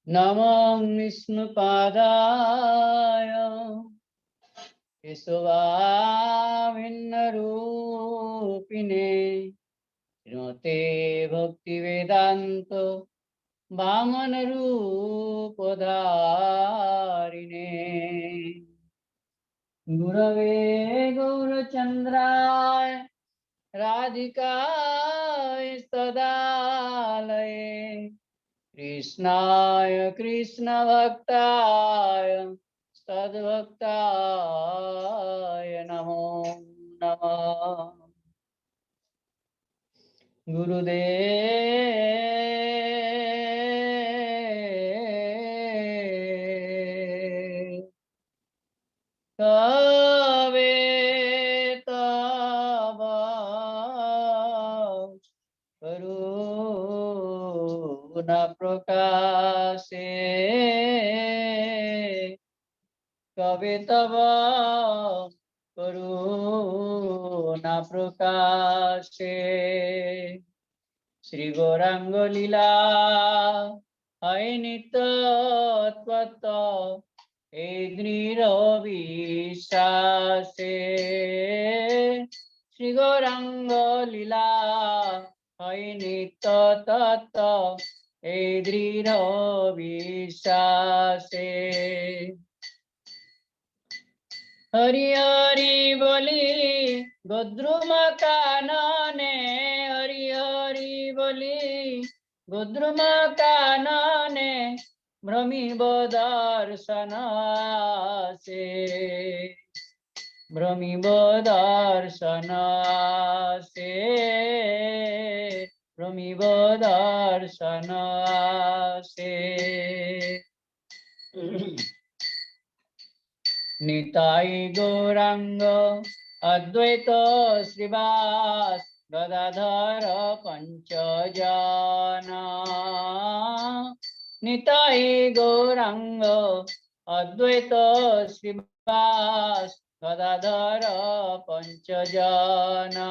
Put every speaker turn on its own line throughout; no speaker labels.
नमो विष्णुपादाय केशवाभिन्नरूपिणे श्रीमते भक्तिवेदान्त वामनरूपधारिणे गुरवे गौरचन्द्राय राधिकाय सदालये कृष्णाय कृष्णभक्ताय सद्भक्ताय नमो नमः। गुरुदेव तवे तव करुणा प्रकाशे कवे तव करुणा प्रकाशे श्री गौरांग लीला है नित्य त्वत्त हे दृढ़विश्वासे श्री गौरांग लीला है नित्य तत्त हे दृढ़विश्वासे हरि हरि बोली गोद्रुम कानने हरि हरि बोली गोद्रुम कानने भ्रमिव दर्शन से भ्रमिव दर्शन से भ्रमिव दर्शन से निताई गौरांग अद्वैत श्रीवास गदाधर पंचजना निताई गौरांग अद्वैत श्रीवास गदाधर पंचजना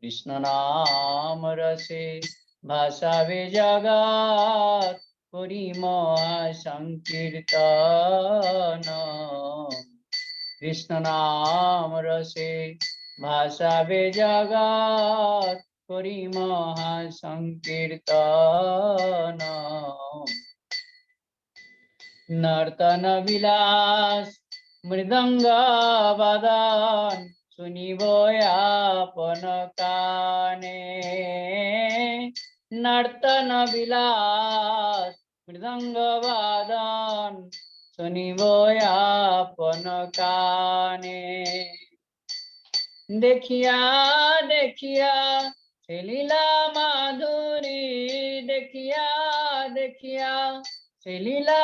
कृष्ण नाम रसे भाषावे जगत करी महासंकीर्तन कृष्ण नाम रसे भाषावे जगत करी महासंकीर्तन नर्तन विलास मृदंग वादन सुनिबो आपन काने नर्तन विलास मृदंग वादन सुनिबो आपन काने देखिया देखिया से लीला माधुरी देखिया देखिया से लीला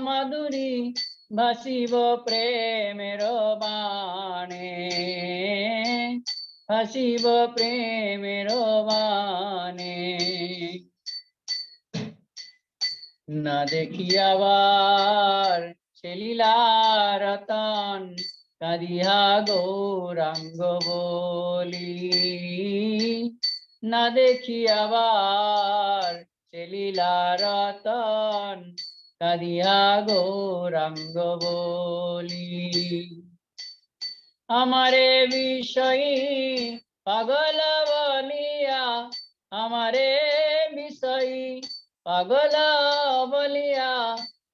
माधुरी भासिब प्रेमेर बाणे भासिब प्रेमेर बाणे न দেখিয়াবার সে লীলা রতন কাঁদিয়া গৌরাঙ্গ বলি না দেখিয়াবার সে লীলা রতন কাঁদিয়া গৌরাঙ্গ বলি আমারে বিষয়ী পাগল বলিয়া আমারে বিষয়ী পাগল বলিয়া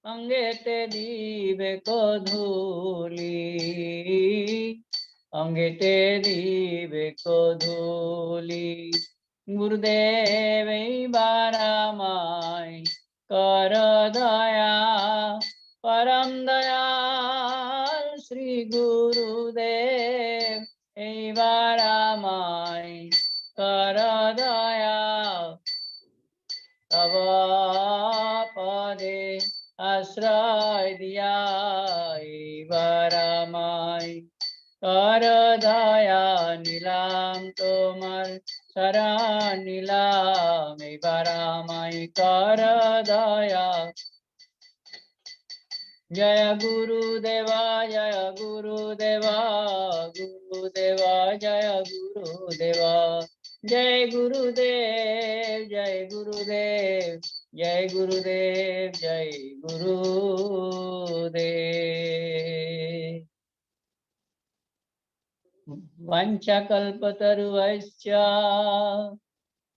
অঙ্গেতে দিবে কধুলি অঙ্গেতে দিবে কধুলি গুরুদেব এইবার আমায় কর দয়া পরম দয়াল শ্রী গুরুদেব এইবার আমায় কর দয়া তব পদে আশ্রয় দিয়া এইবার আমায় কর দয়া নিলাম তোমার শরণ নিলাম এইবার আমায় কর দয়া जय गुरुदेवा जय गुरुदेवा गुरुदेवा जय गुरुदेवा जय गुरुदेव जय गुरुदेव जय गुरुदेव जय गुरुदेव। वंशकल्पतरुश्च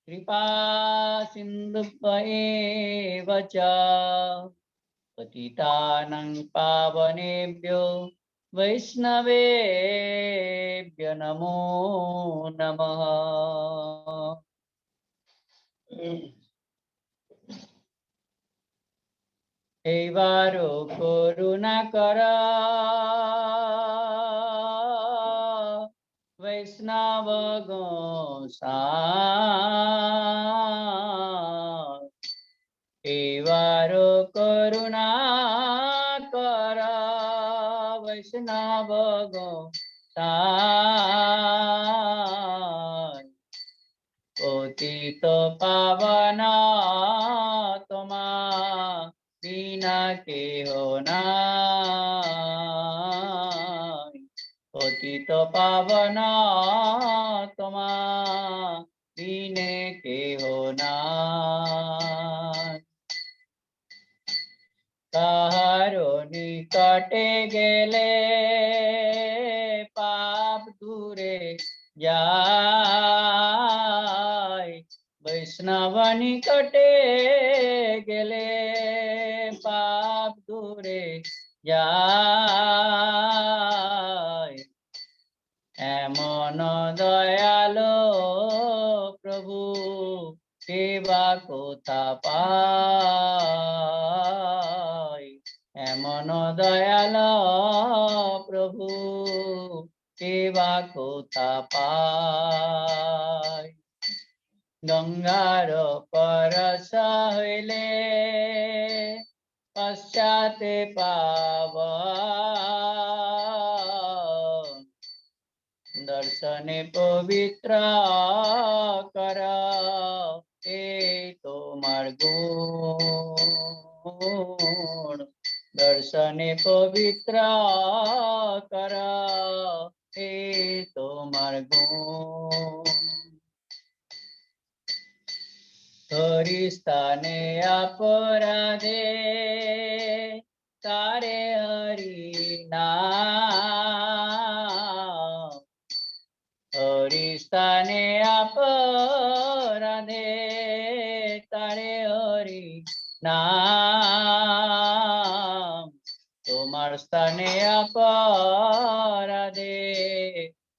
कृपा सिन्धुभ्येव च पतितानां पावनेभ्यो वैष्णवेभ्यो नमो नमः। एबारो करुणा कर वैष्णव गोसाई। एबारो करुणा कर वैष्णव गोसाई। पतित पावन तमा बिना केह नाई। पतित पावन तमा बिने केह नाई। काहारो निकटे गेले पाप दूरे जाय। वैष्णव निकटे गेले पाप दूरे जाय। एमन दयालो प्रभु सेवा कोथा पाय। एमन दयाल प्रभु सेवा कोथा पाय। गंगार परस हইলে पश्चाते पावन। दर्शने पवित्र कर ए तोमार गुण। दर्शने पवित्र कर ए तोमार गुण। हरि स्थाने अपराधे तारे हरि नाम। हरि स्थाने अपराधे तारे हरि नाम। तोमार स्थाने अपराधे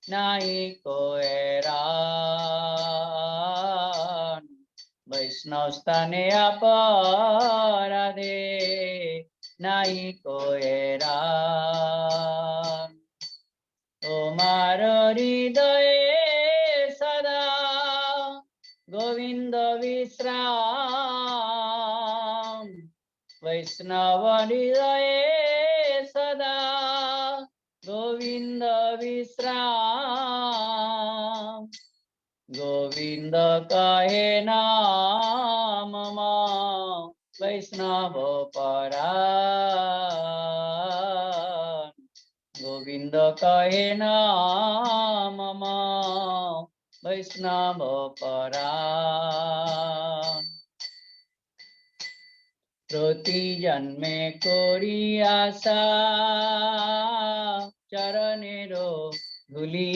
नाहि कोएरान। वैष्णव स्थाने अपराधे नाहि कोएरान। तोमार हृदये सदा गोविंद विश्राम। वैष्णव हृदये सदा गोविंद विश्राम। गोविंद कहे नाम वैष्णव परायण। गोविंद कहे नाम वैष्णव परायण। प्रति जन्मे करी आशा चरणेरो धूली।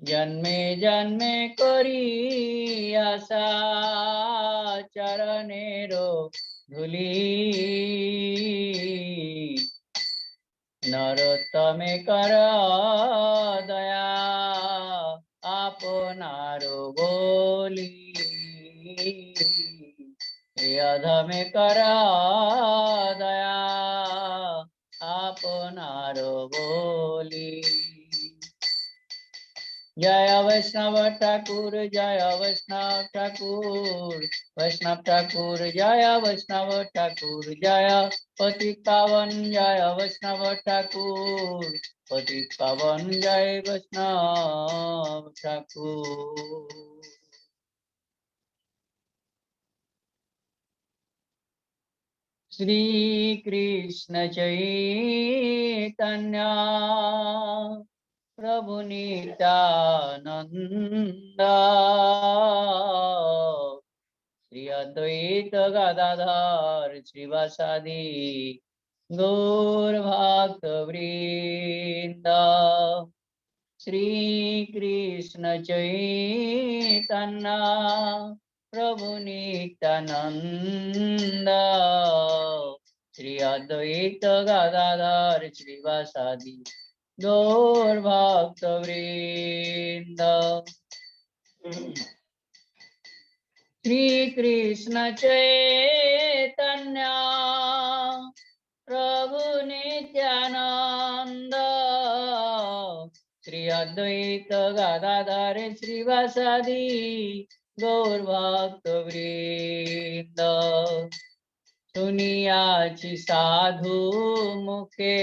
जन्मे जन्मे करी आशा चरणेरो धूली। नरोत्तमे कर दया आपनारो बोली। अधमे कर दया आपनारो बोली। जय वैष्णव ठाकुर जय वैष्णव ठाकुर। वैष्णव ठाकुर जय वैष्णव ठाकुर जय। पतित पावन जय वैष्णव ठाकुर। पतित पावन जय वैष्णव ठाकुर। श्री कृष्ण चैतन्य प्रभु नित्यानंद। अद्वैत गदाधर श्रीवासादि गौर भक्त वृंद श्री कृष्ण चैतन्य प्रभु नित्यानंद श्री अद्वैत गदाधर श्रीवासादि गौर भक्त वृंद श्री कृष्ण चैतन्य प्रभु नित्यानंद श्री अद्वैत गदाधर श्रीवासादि गौर भक्त वृंद सुनियाछि साधु मुखे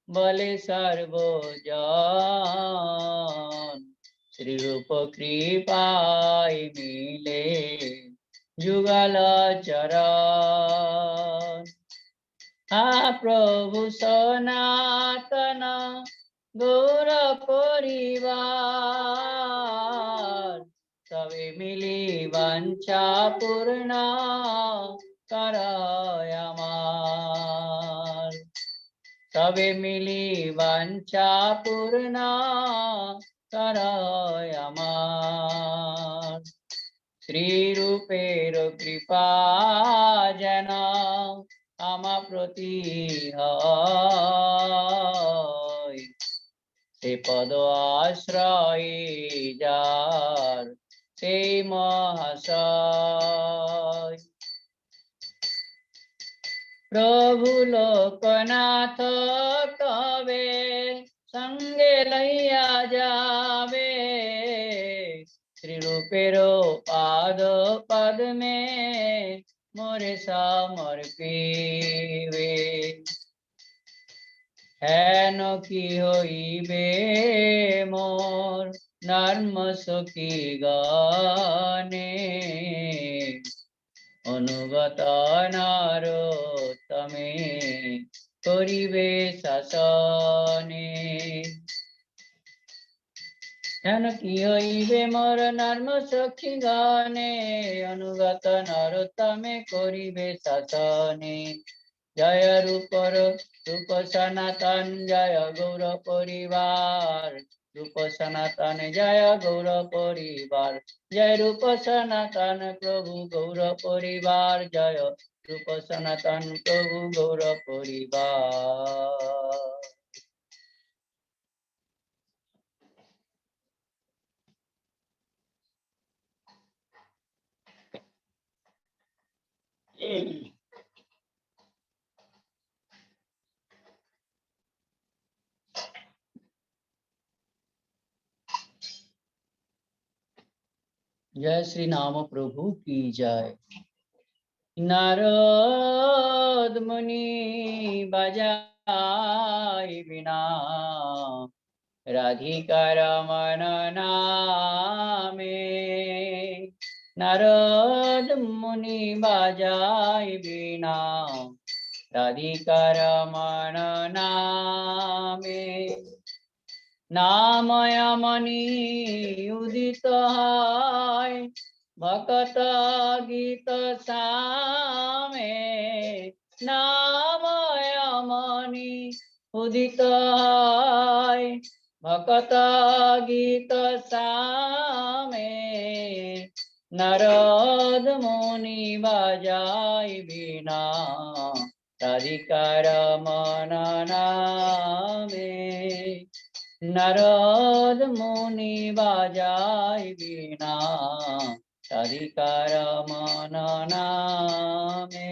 बले सर्वजन श्री रूप कृपाय मिले जुगल चरण हा प्रभु सनातन गौर परिवार सबे मिली वांछा पूर्ण कराय आमार सबे मिली वांछा पूर्ण कराय आमार श्री रूपेर कृपा जेन आमा प्रति হয় সে পদ আশ্রয় যার সেই মহাশয় प्रभु लोकनाथ कवे संगे लैया जावे श्री रूपेरो पाद पद में मोरे समर्पिवे हेन की होइबे मोर नर्म सखी गाने अनुगत नारोत्तमे करिबे शासने हेन की होइबे मोर नर्म सखी गाने अनुगत नारोत्तमे करिबे शासने जय रूपर रूप सनातन जय गौर परिवार रूप सनातन जय गौर परिवार जय रूप सनातन प्रभु गौर परिवार जय रूप सनातन प्रभु गौर परिवार जय श्री नाम प्रभु की जय नारद मुनि बजाई बिना राधिका रमन नामे नारद मुनि बजाई बिना राधिका रमन नामे नामयमणि उदित है भक्त गीत सामे नामयमणि उदित है भक्त गीत सामे नारद मुनि बजाई बिना राधिका रमन नामे नारद मुनि बजाई बिना राधिका रमन नामे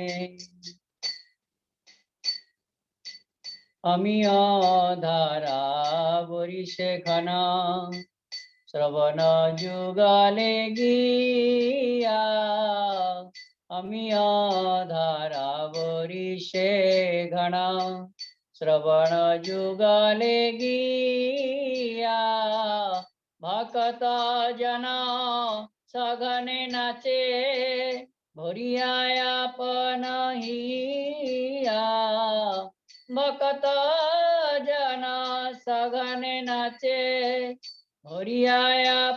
अमिय धारा बरिशे घना श्रवण जुगले गिया अमिय धारा बरिशे घना श्रवण जुगले गिया भक्त जना सघने नाचे भरिया पनहिया भक्त जना सघने नाचे भरिया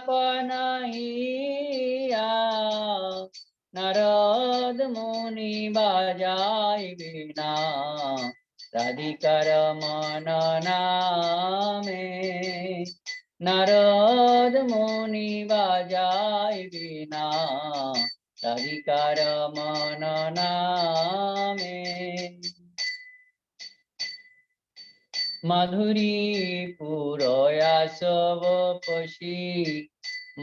पनहिया নারদ মুনি বাজায় বীণা রাধিকার মন নামে। নারদ মুনি বাজায় বীণা রাধিকার মন নামে। মাধুরী পুরয়াসব পশি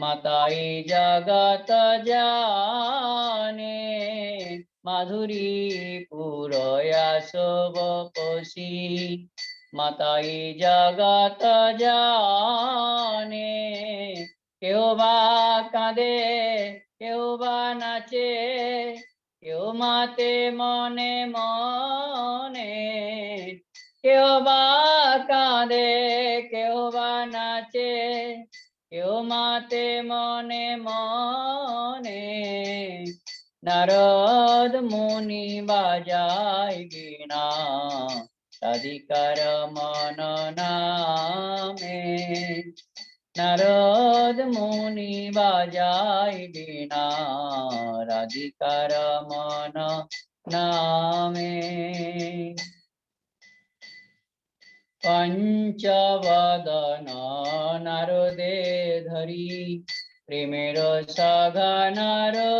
মাতাই জগত জানে। মাধুরী পুরয়াসব পশি মাতাই জগত জানে। কেউ বা কাঁদে কেউ বা নাচে কেউ মাতে মনে মনে। কেউ বা কাঁদে কেউ বা নাচে কেউ মাতে মনে মনে। নারদ মুনি বাজায় বীণা রাধিকার মন নামে। নারদ মুনি বাজায় বীণা রাধিকার মন নামে। পঞ্চবদন নারদে ধরি প্রেমের সঘনারোলা।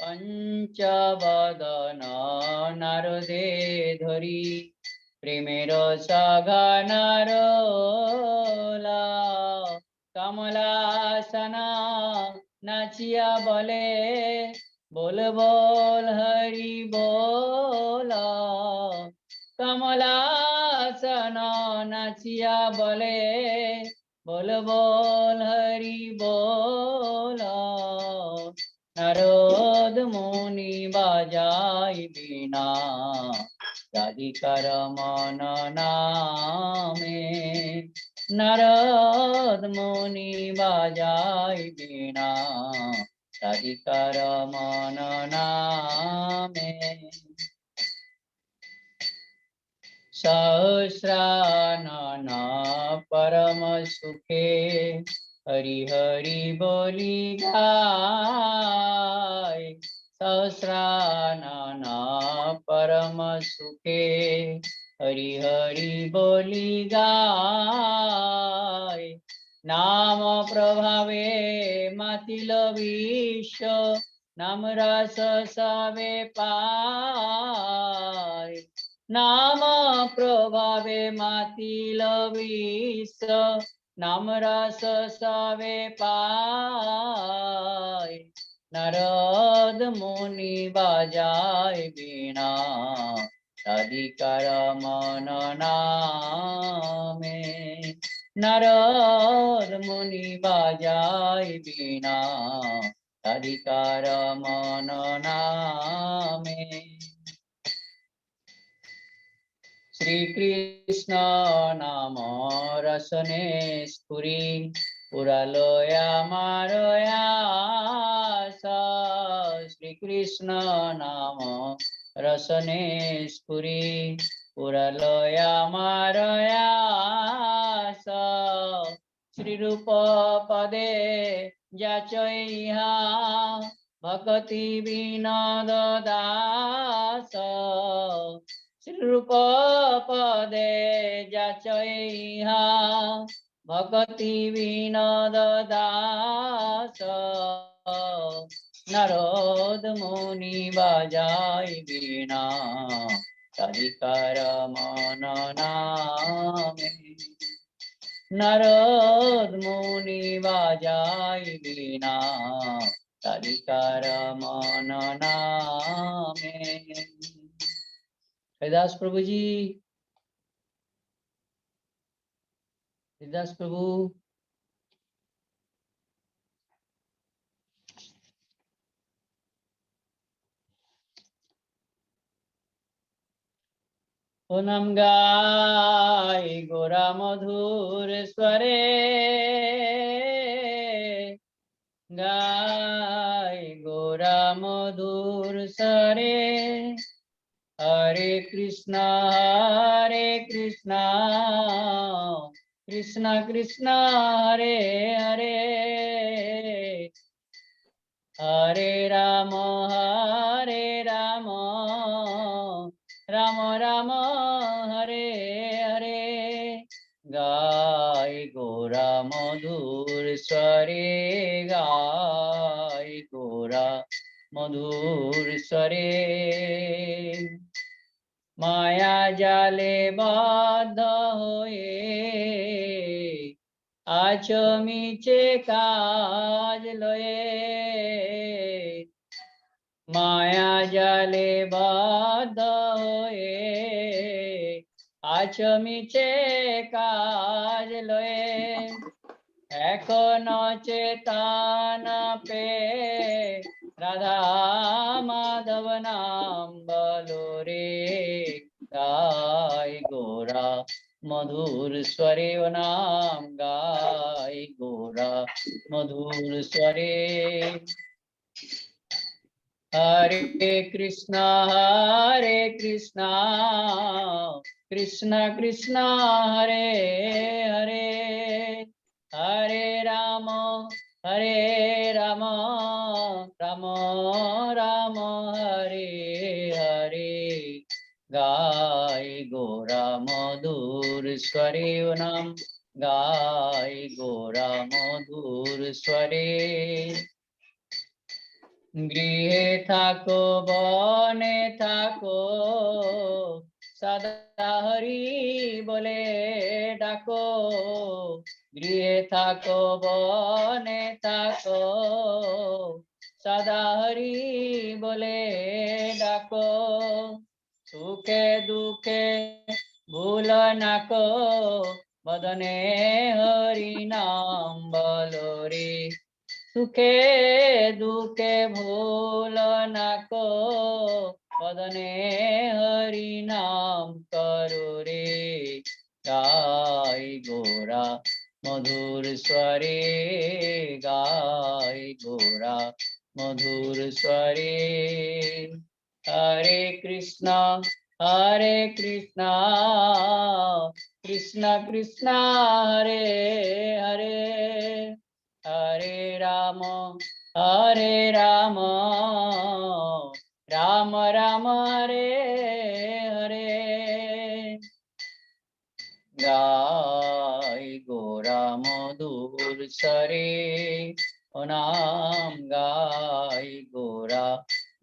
পঞ্চবদন নারদে ধরি প্রেমের সঘনারোলা। কমলাসনা নাচিয়া বলে बोल बोल हरि बोला। कमलासन नाचिया बोले बोल बोल हरि बोला। नारद मुनि बाजाय बीना राधिकार मन नामे। नारद मुनि बाजाय बीना राधिकार मन नामे। सहस्रानन परम सुखे हरि हरि बोली गाय। सहस्रानन परम सुखे हरि हरि बोली गाय। नाम प्रभावे मातिल विश्व नाम रस सबे पाय। नाम प्रभावे मातिल विश्व नाम रस सबे पाय। नारद मुनि बाजाय बीणा राधिकार मन नामे। नारद मुनि बाजाय बीणा राधिकार मन नामे। श्री कृष्ण नाम रसने स्फुरी पुरालया मारया। श्री कृष्ण नाम रसने स्फुरी पुरालया मारया। श्री रूप पदे जाचैहा भक्ति विनोद दास। श्री रूप पदे जाचैहा भक्ति विनोद दास। नारद मुनि बाजाय बीणा राधिकार मन नामे। नारद मुनि बाजाय बीणा राधिकार मन नामे। हरिदास प्रभु जी, हरिदास प्रभु। ओनम गाय गोरा मधुर स्वरे गाय गोरा मधुर स्वरे। हरे Krishna Krishna Krishna Hare Hare Hare Rama, Rama Rama, Hare Hare. Gai Gora Madhur Sware, Gai Gora Madhur Sware. Maya Jale Baddha Hoye, আছো মিছে কাজ লয়ে, মায়া জালে বাধ্য হয়ে, আছো মিছে কাজ লয়ে। এখনো চেতন পে রাধা মাধব নাম বলো রে, গাই গোরা মধুর স্বরে ও নাম গাই গোরা মধুর স্বরে। হরে কৃষ্ণ কৃষ্ণ কৃষ্ণ হরে হরে, হরে রাম রাম রাম হরে হরে। গাই গোরা মধুর স্বরে ও নাম গাই গোরা মধুর স্বরে। গৃহে থাকো বনে থাকো, সদা হরি বলে ডাকো। গৃহে থাকো বনে থাকো, সদা হরি বলে ডাকো। সুখে দুঃখে ভুল নাকো, বদনে হরি নাম বলো রে। সুখে দুঃখে ভুল নাকো, বদনে হরি নাম করো রে। গাই গোরা মধুর স্বরে, গাই গোরা মধুর স্বরে। হরে কৃষ্ণ কৃষ্ণ কৃষ্ণ হরে হরে, হরে রাম রাম রাম হরে হরে। গাই গোরা মধুর স্বরে ও নাম গাই গোরা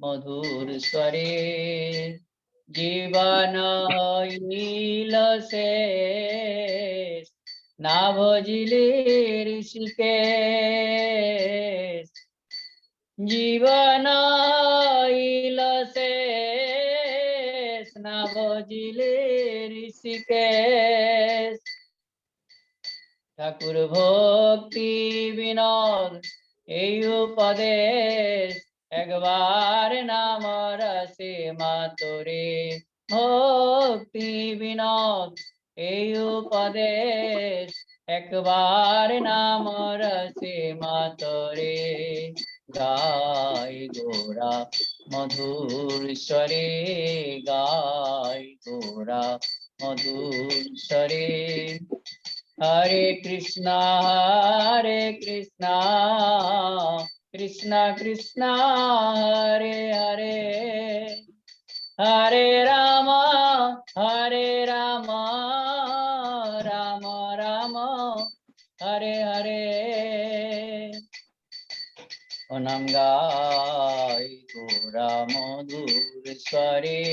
মধুর স্বরে। জীবন হইল শেষ, না ভজিলে ঋষিকেশ। জীবন হইল শেষ, না ভজিলে ঋষিকেশ। ঠাকুর ভক্তি বিনোদ এই উপদেশ, একবার নাম রসে মাতরে। ভক্তি বিনোদ এই উপদেশ, একবার নাম রসে মাতরে। গাই গোরা মধুর স্বরে, গাই গোরা মধুর স্বরে। হরে কৃষ্ণ কৃষ্ণ কৃষ্ণ হরে হরে, হরে রাম রাম রাম হরে হরে। ও নাম গাই গোরা মধুর স্বরে,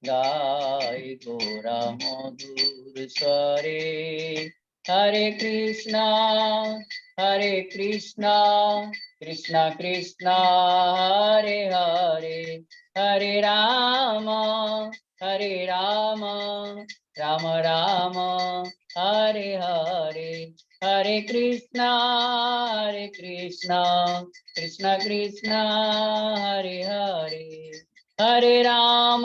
গাই গোরা মধুর স্বরে। হরে কৃষ্ণ কৃষ্ণ কৃষ্ণ হরে হরে, হরে রাম রাম রাম হরে হরে। হরে কৃষ্ণ কৃষ্ণ কৃষ্ণ হরে হরে, হরে রাম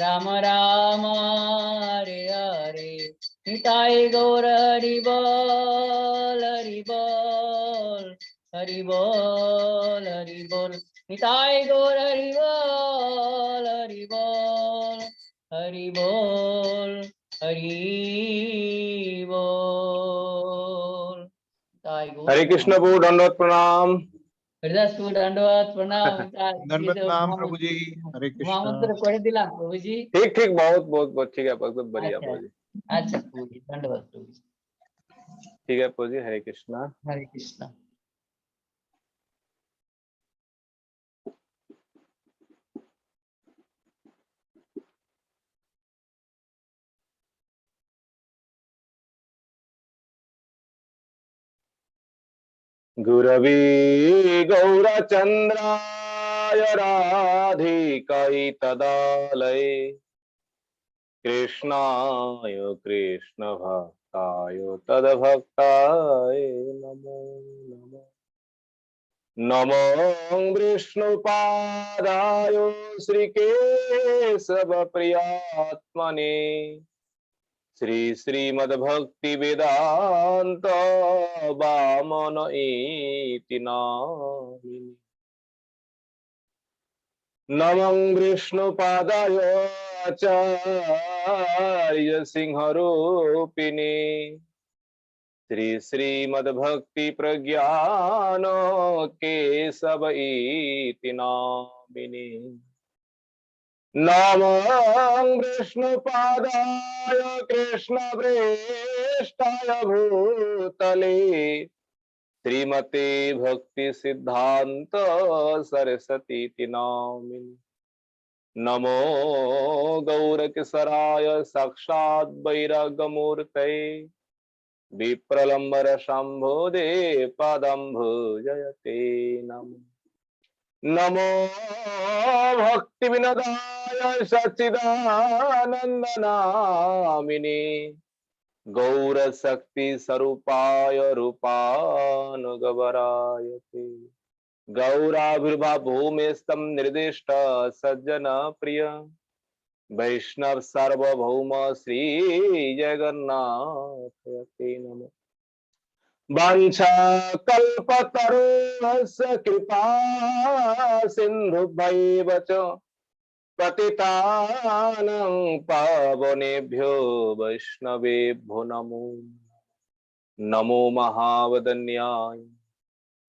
রাম রাম হরে হরে। নিতাই গৌর হরি বল হরি বল, হরি বল হরি বল। নিতাই গৌর হরি বল হরি বল, হরি বল হরি বল। निताय गौर
हरे कृष्ण प्रभु, दंडवत प्रणाम।
हरिदास प्रभु दंडवत प्रणाम।
दंडवत प्रणाम प्रभु जी। हरे कृष्ण।
मंत्र पढ़ दिला प्रभु जी।
ठीक ठीक, बहुत बहुत बहुत ठीक है बहुत बढ़िया
अच्छा
प्रभु जी।
अच्छा प्रभु जी, दंडवत प्रभु जी।
ठीक है प्रभु जी, हरे कृष्णा।
हरे कृष्णा।
गुरवे गौरचन्द्राय राधिकायै तदालये कृष्णाय कृष्णभक्ताय तद्भक्ताय नमो नमः। नमो विष्णुपादाय श्रीकेशवप्रियात्मने श्रीमद्भक्ति वेदांत वामन इति नामिने। नमो विष्णुपादाय आचार्य सिंहरूपिणे श्रीमद्भक्ति प्रज्ञान केशव इति नामिने। नमो विष्णुपादाय कृष्णप्रेष्ठाय भूतले श्रीमते भक्ति सिद्धांत सरस्वती नामिने। नमो गौरकिशोराय साक्षात् वैराग्यमूर्तये विप्रलम्बर शंभोदे पदम्भुजयते नमः। नमो भक्ति विनोदाय सच्चिदानंद नामिने गौर शक्ति स्वरूपाय रूपानुगवराय ते गौराविर्भाव भूमिस्तम निर्दिष्ट सज्जन प्रिय वैष्णव सार्वभौम श्री जगन्नाथ ते नमः। वाञ्छा कल्पतरुस्य कृपा सिन्धुभैव च पतितानां पावनेभ्यो वैष्णवेभ्यो नमो नमो महावदन्याय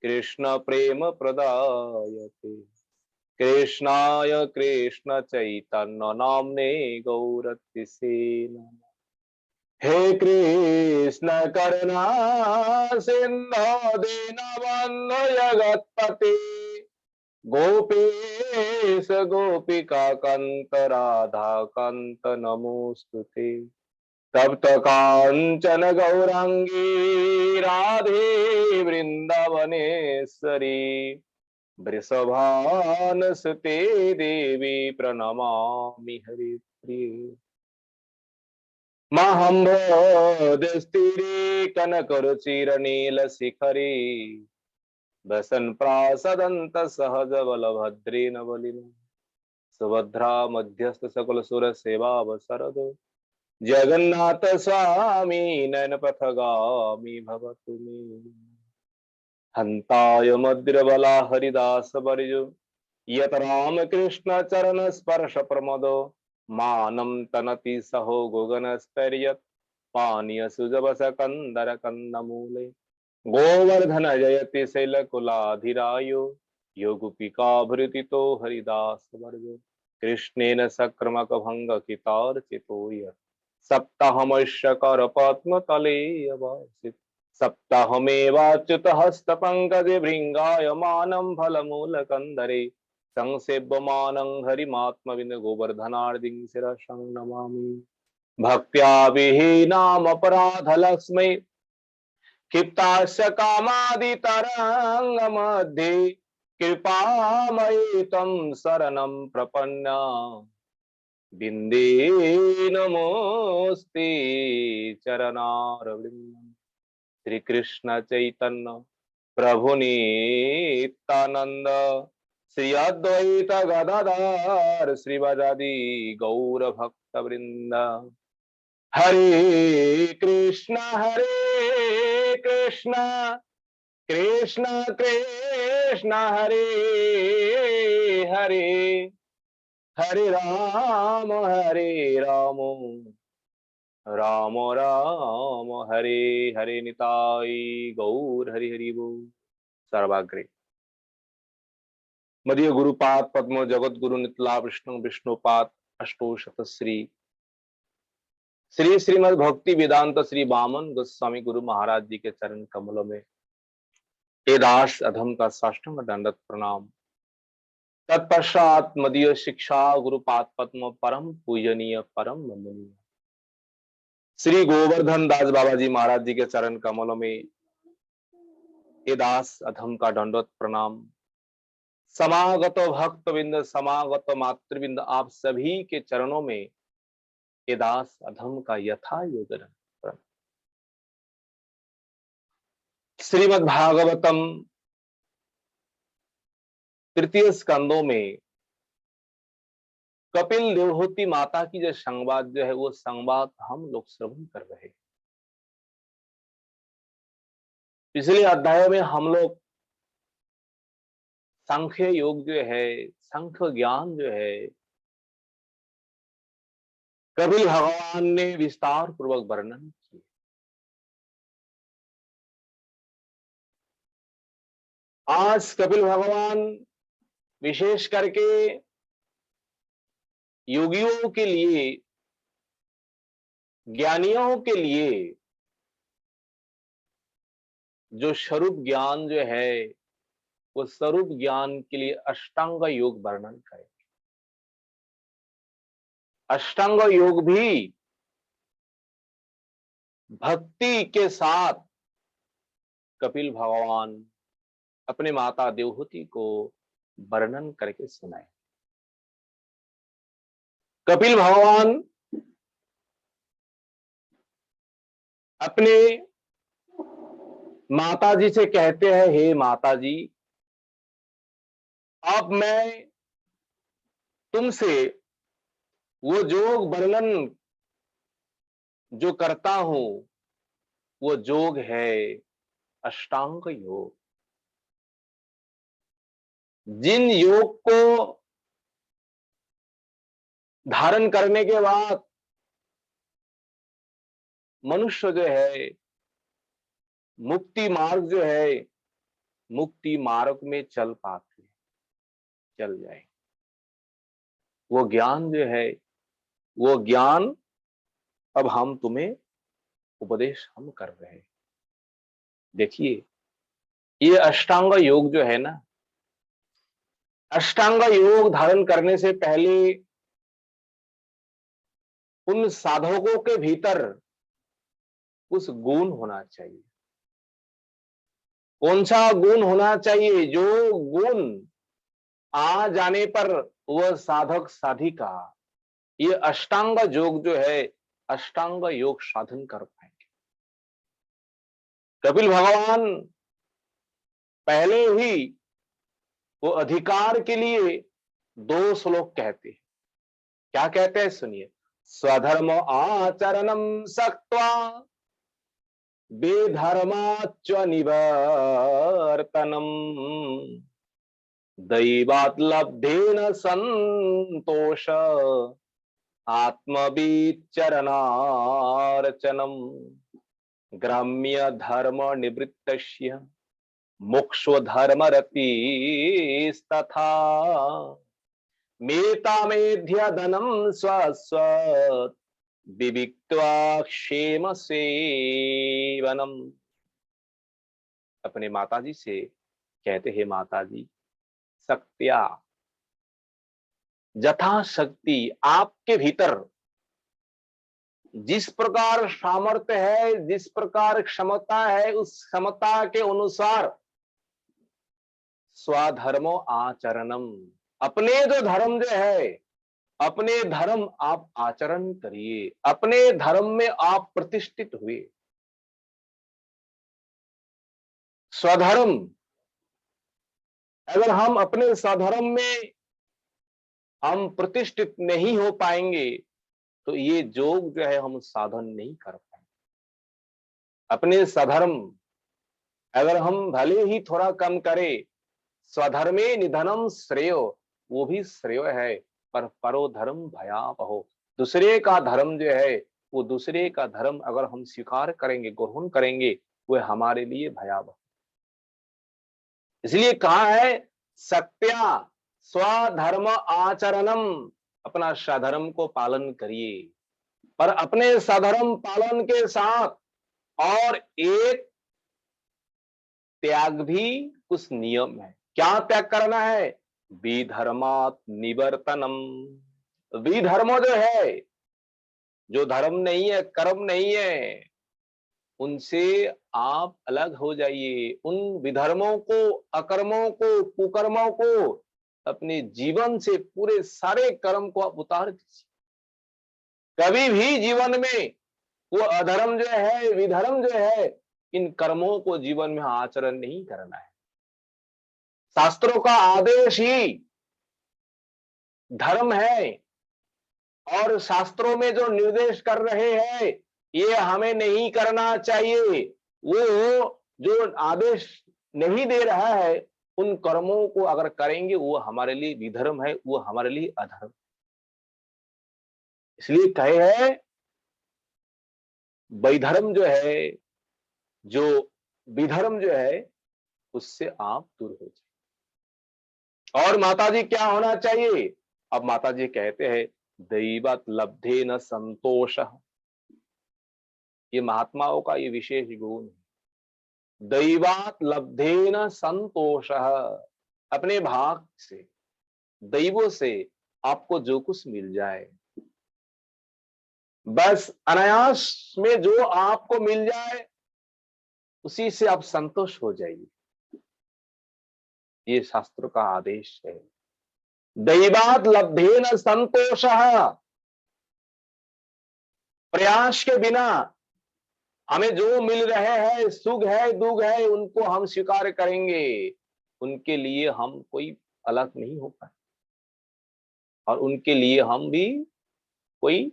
कृष्ण प्रेम प्रदायते कृष्णाय कृष्ण चैतन्य नाम्ने गौरतिसे नमः। हे कृष्ण करुणा सिंधु दीनबंधु जगत्पते गोपीश गोपिका कांत राधा कांत नमोस्तुते तप्त कांचन गौरांगी राधे वृंदावनेश्वरी वृषभानुसुते देवी प्रणमामि हरिप्रिये। महम्भोदस्तिरे कनकरुचिरनीलशिखरे वसन् प्रासदन्त सहज बलभद्रेण बलिना सुभद्रा मध्यस्थ सकल सुर सेवावसरदो जगन्नाथ स्वामी नयन पथगामी भवतु मे। हन्ताय मद्रबला हरिदास वर्यो यत राम कृष्ण चरण स्पर्श प्रमदो मानं तनति सहो गुगनस्तर्यत् पानीय सुजवस कंदर कंदमूले गोवर्धन जयति शैलकुलाधिरायो योगुपिकाभृतितो हरिदास वर्गो कृष्णेन सक्रमक भंग कितार्चितो यत् सप्ताहमैश्यकर पद्मतले अवासित सप्ताहमेवाच्युत हस्त पंकजे भृंगायमानं फलमूलकंदरे संसेव्यमानं हरिमात्मविद गोवर्धनार्दिं शिरसं नमामि। भक्त्या विहीनामपराधलक्ष्मै क्षिप्तास्य कामादितरङ्गमध्ये कृपामयि तं शरणं प्रपन्ना बिन्दे नमोस्ते चरणारविन्दम्। श्री कृष्ण चैतन्य प्रभु नित्यानंद श्री अद्वैत गदाधर श्रीवासादि गौर भक्त वृंद। हरे कृष्ण कृष्ण कृष्ण हरे हरे हरे राम राम राम हरे हरे निताई गौर हरि हरि बोल। सर्वाग्रे मदीय गुरुपाद पद्म जगत गुरु नितला विष्णु विष्णुपाद अष्टोशत श्री श्री श्रीमद् भक्ति वेदांत श्री वामन गोस्वामी गुरु महाराज जी के चरण कमलों में हे दास अधम का साष्टांग दंडवत प्रणाम। तत्पश्चात मदीय शिक्षा गुरुपाद पद्म परम पूजनीय परम वंदनीय श्री गोवर्धन दास बाबा जी महाराज जी के चरण कमलों में हे दास अधम का दंडवत प्रणाम। समागत भक्त बिंद समागत मातृबिंद आप सभी के चरणों में हे दास अधम का यथा योगदान। श्रीमद् भागवतम तृतीय स्कंदों में कपिल देवहूति माता की जो संवाद जो है वो संवाद हम लोग श्रवण कर रहे हैं। पिछले अध्यायों में हम लोग सांख्य योग जो है, सांख्य ज्ञान जो है, कपिल भगवान ने विस्तार पूर्वक वर्णन किया। आज कपिल भगवान विशेष करके योगियों के लिए, ज्ञानियों के लिए जो स्वरूप ज्ञान जो है वो स्वरूप ज्ञान के लिए अष्टांग योग वर्णन करें। अष्टांग योग भी भक्ति के साथ कपिल भगवान अपने माता देवहूति को वर्णन करके सुनाए। कपिल भगवान अपने माता जी से कहते हैं, हे माता जी, अब मैं तुमसे वो योग वर्णन जो करता हूं वो योग है अष्टांग योग। जिन योग को धारण करने के बाद मनुष्य जो है मुक्ति मार्ग जो है, मुक्ति मार्ग में चल पाते, चल जाए। वो ज्ञान जो है, वो ज्ञान अब हम तुम्हें उपदेश हम कर रहे हैं। देखिए, ये अष्टांग योग जो है ना, अष्टांग योग धारण करने से पहले उन साधकों के भीतर उस गुण होना चाहिए। कौन सा गुण होना चाहिए? जो गुण आ जाने पर वह साधक साधिका ये अष्टांग योग जो है, अष्टांग योग साधन कर पाएंगे। कपिल भगवान पहले ही वो अधिकार के लिए 2 श्लोक कहते हैं। क्या कहते हैं सुनिए। स्वधर्म आचरणम सक्त्वा बेधर्माच्च निवर्तनम दैवात् लब्धेन संतोष आत्मविचरणार्चनम ग्राम्य धर्म निवृत्तस्य मोक्षो धर्मरतिस्तथा मेतामेध्य धनम स्वस्व विविक्त्वा क्षेम सेवनम। अपने माताजी से कहते हैं, माताजी, शक्त्या यथाशक्ति आपके भीतर जिस प्रकार सामर्थ्य है, जिस प्रकार क्षमता है, उस क्षमता के अनुसार स्वधर्मो आचरणम, अपने जो धर्म जो है, अपने धर्म आप आचरण करिए, अपने धर्म में आप प्रतिष्ठित हुए। स्वधर्म, अगर हम अपने स्वधर्म में हम प्रतिष्ठित नहीं हो पाएंगे तो ये योग जो है हम साधन नहीं कर पाएंगे। अपने स्वधर्म अगर हम भले ही थोड़ा कम करें, स्वधर्मे निधनम श्रेय, वो भी श्रेय है, पर परो धर्म भयावहो, दूसरे का धर्म जो है वो दूसरे का धर्म अगर हम स्वीकार करेंगे, ग्रहण करेंगे, वह हमारे लिए भयावह। इसलिए कहा है सत्या स्वधर्म आचरणम, अपना स्वधर्म को पालन करिए, पर अपने स्वधर्म पालन के साथ और एक त्याग भी कुछ नियम है। क्या त्याग करना है? विधर्मात् निवर्तनम। विधर्म जो है, जो धर्म नहीं है, कर्म नहीं है, उनसे आप अलग हो जाइए। उन विधर्मों को, अकर्मों को, कुकर्मों को अपने जीवन से पूरे सारे कर्म को आप उतार दीजिए। कभी भी जीवन में वो अधर्म जो है, विधर्म जो है, इन कर्मों को जीवन में आचरण नहीं करना है। शास्त्रों का आदेश ही धर्म है और शास्त्रों में जो निर्देश कर रहे हैं ये हमें नहीं करना चाहिए। वो जो आदेश नहीं दे रहा है, उन कर्मों को अगर करेंगे वो हमारे लिए विधर्म है, वो हमारे लिए अधर्म। इसलिए कहे है वैधर्म जो है, जो विधर्म जो है, उससे आप दूर हो जाए। और माताजी क्या होना चाहिए? अब माताजी कहते हैं दैवत लब्धे न संतोष। ये महात्माओं का ये विशेष गुण है। दैवात लब्धे न संतोष, अपने भाग से, दैवों से आपको जो कुछ मिल जाए, बस अनायास में जो आपको मिल जाए उसी से आप संतोष हो जाइए। ये शास्त्र का आदेश है। दैवात लब्धे न संतोष, प्रयास के बिना हमें जो मिल रहे हैं, सुख है, दुख है, उनको हम स्वीकार करेंगे। उनके लिए हम कोई अलग नहीं हो पाए और उनके लिए हम भी कोई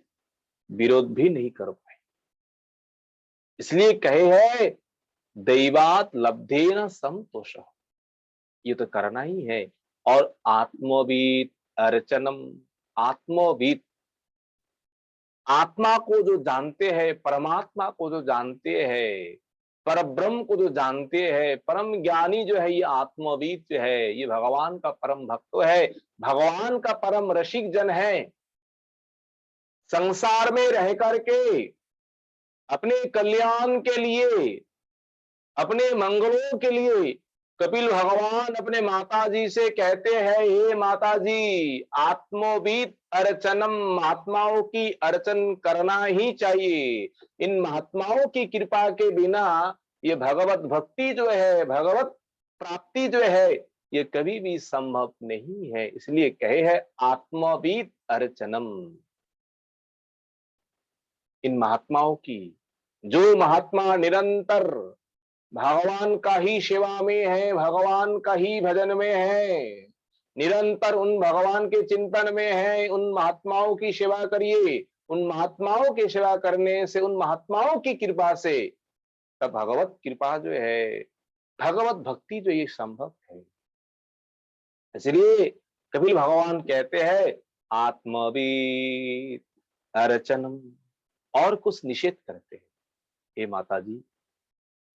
विरोध भी नहीं कर पाए। इसलिए कहे है दैवात लब्धेन संतोष, ये तो करना ही है। और आत्मवीत अर्चनम, आत्मवीत, आत्मा को जो जानते हैं, परमात्मा को जो जानते हैं, परब्रह्म को जो जानते हैं, परम ज्ञानी जो है, ये आत्मवीत जो है, ये भगवान का परम भक्त है, भगवान का परम रसिक जन है। संसार में रह करके अपने कल्याण के लिए, अपने मंगलों के लिए कपिल भगवान अपने माता जी से कहते हैं, हे माता जी, आत्मवीत अर्चनम, महात्माओं की अर्चन करना ही चाहिए। इन महात्माओं की कृपा के बिना ये भगवत भक्ति जो है, भगवत प्राप्ति जो है, ये कभी भी संभव नहीं है। इसलिए कहे है आत्मवीत अर्चनम। इन महात्माओं की, जो महात्मा निरंतर भगवान का ही सेवा में है, भगवान का ही भजन में है, निरंतर उन भगवान के चिंतन में है, उन महात्माओं की सेवा करिए। उन महात्माओं की सेवा करने से, उन महात्माओं की कृपा से तब भगवत कृपा जो है, भगवत भक्ति जो ये संभव है। इसलिए कपिल भगवान कहते हैं आत्मवीत अर्चनम, और कुछ निषेध करते हैं। हे माता जी,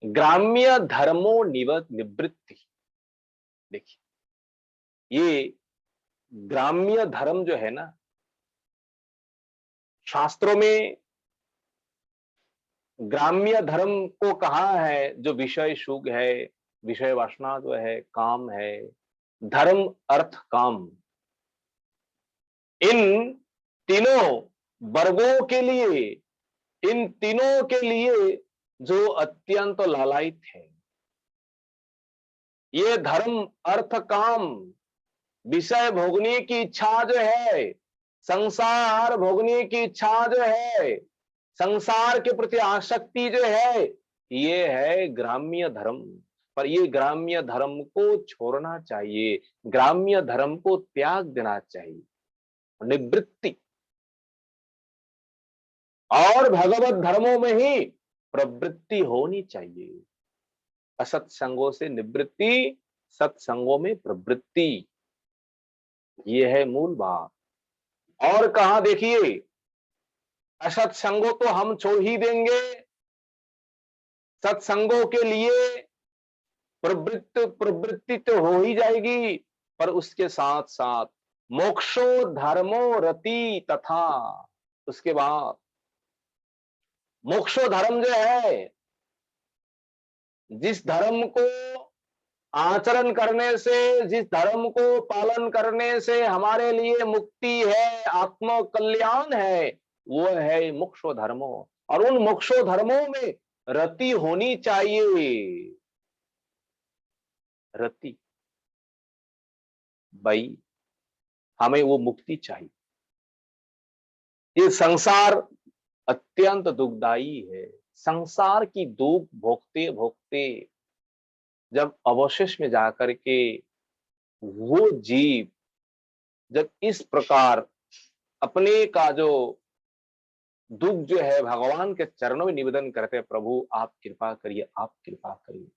ग्राम्य धर्मो निवृत्ति। देखिए ये ग्राम्य धर्म जो है ना, शास्त्रों में ग्राम्य धर्म को कहा है जो विषय सुख है, विषय वासना जो है, काम है, धर्म अर्थ काम, इन तीनों वर्गों के लिए, इन तीनों के लिए जो अत्यंत लालायित है। ये धर्म अर्थ काम, विषय भोगने की इच्छा जो है, संसार भोगने की इच्छा जो है, संसार के प्रति आसक्ति जो है, ये है ग्राम्य धर्म। पर ये ग्राम्य धर्म को छोड़ना चाहिए, ग्राम्य धर्म को त्याग देना चाहिए, निवृत्ति। और भगवत धर्मों में ही प्रवृत्ति होनी चाहिए। असत्संगों से निवृत्ति, सत्संगों में प्रवृत्ति, ये है मूल बात। और कहा देखिए असत्संगों तो हम छोड़ ही देंगे, सत्संगों के लिए प्रवृत्ति तो हो ही जाएगी, पर उसके साथ साथ मोक्षो धर्मो रति तथा, उसके बाद मोक्षो धर्म जो है, जिस धर्म को आचरण करने से, जिस धर्म को पालन करने से हमारे लिए मुक्ति है, आत्म कल्याण है, वो है मोक्षो धर्मो। और उन मोक्षो धर्मों में रति होनी चाहिए। रति, भाई हमें वो मुक्ति चाहिए। ये संसार अत्यंत दुखदाई है। संसार की दुख भोगते भोगते जब अवशेष में जाकर के वो जीव जब इस प्रकार अपने का जो दुख जो है भगवान के चरणों में निवेदन करते हैं, प्रभु आप कृपा करिए, आप कृपा करिए।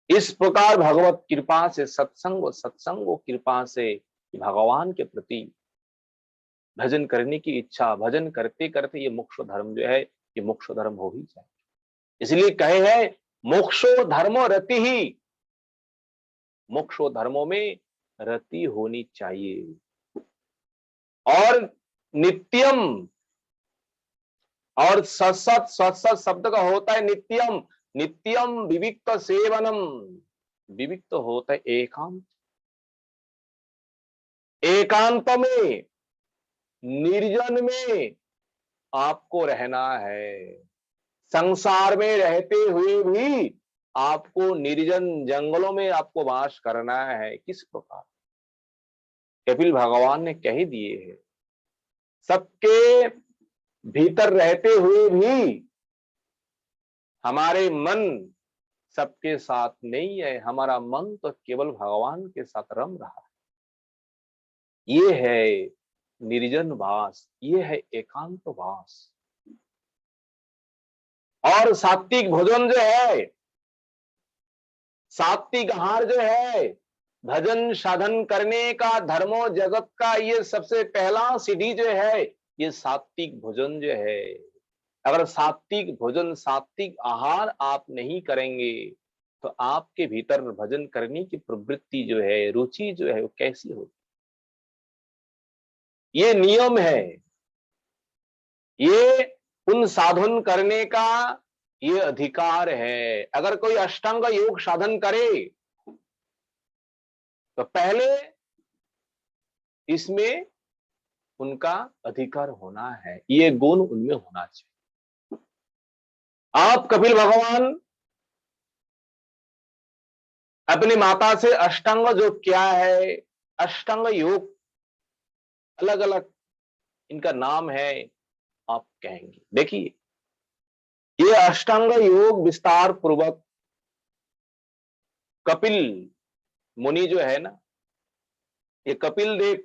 इस प्रकार भगवत कृपा से, सत्संग कृपा से भगवान के प्रति भजन करने की इच्छा, भजन करते करते ये मोक्ष धर्म जो है, ये मोक्ष धर्म हो ही जाए। इसलिए कहे हैं मोक्षो धर्मो रति ही, मोक्षो धर्मों में रति होनी चाहिए। और नित्यम, और सत्सत, सत्सत शब्द का होता है नित्यम, नित्यम विविक्त सेवनम, विविक्त होता है एकांत, एकांत में, निर्जन में आपको रहना है। संसार में रहते हुए भी आपको निर्जन जंगलों में आपको वास करना है। किस प्रकार कपिल भगवान ने कह दिए हैं, सबके भीतर रहते हुए भी हमारे मन सबके साथ नहीं है, हमारा मन तो केवल भगवान के साथ रम रहा है। ये है निर्जन वास, ये है एकांत वास। और सात्विक भोजन जो है, सात्विक आहार जो है, भजन साधन करने का, धर्मो जगत का ये सबसे पहला सीढ़ी जो है, ये सात्विक भोजन जो है। अगर सात्विक भोजन, सात्विक आहार आप नहीं करेंगे तो आपके भीतर भजन करने की प्रवृत्ति जो है, रुचि जो है, वो कैसी होगी? ये नियम है, ये उन साधन करने का ये अधिकार है। अगर कोई अष्टांग योग साधन करे तो पहले इसमें उनका अधिकार होना है, ये गुण उनमें होना चाहिए। आप कपिल भगवान अपनी माता से अष्टांग योग क्या है, अष्टांग योग अलग अलग इनका नाम है, आप कहेंगे। देखिए ये अष्टांग योग विस्तार पूर्वक कपिल मुनि जो है ना, ये कपिल देव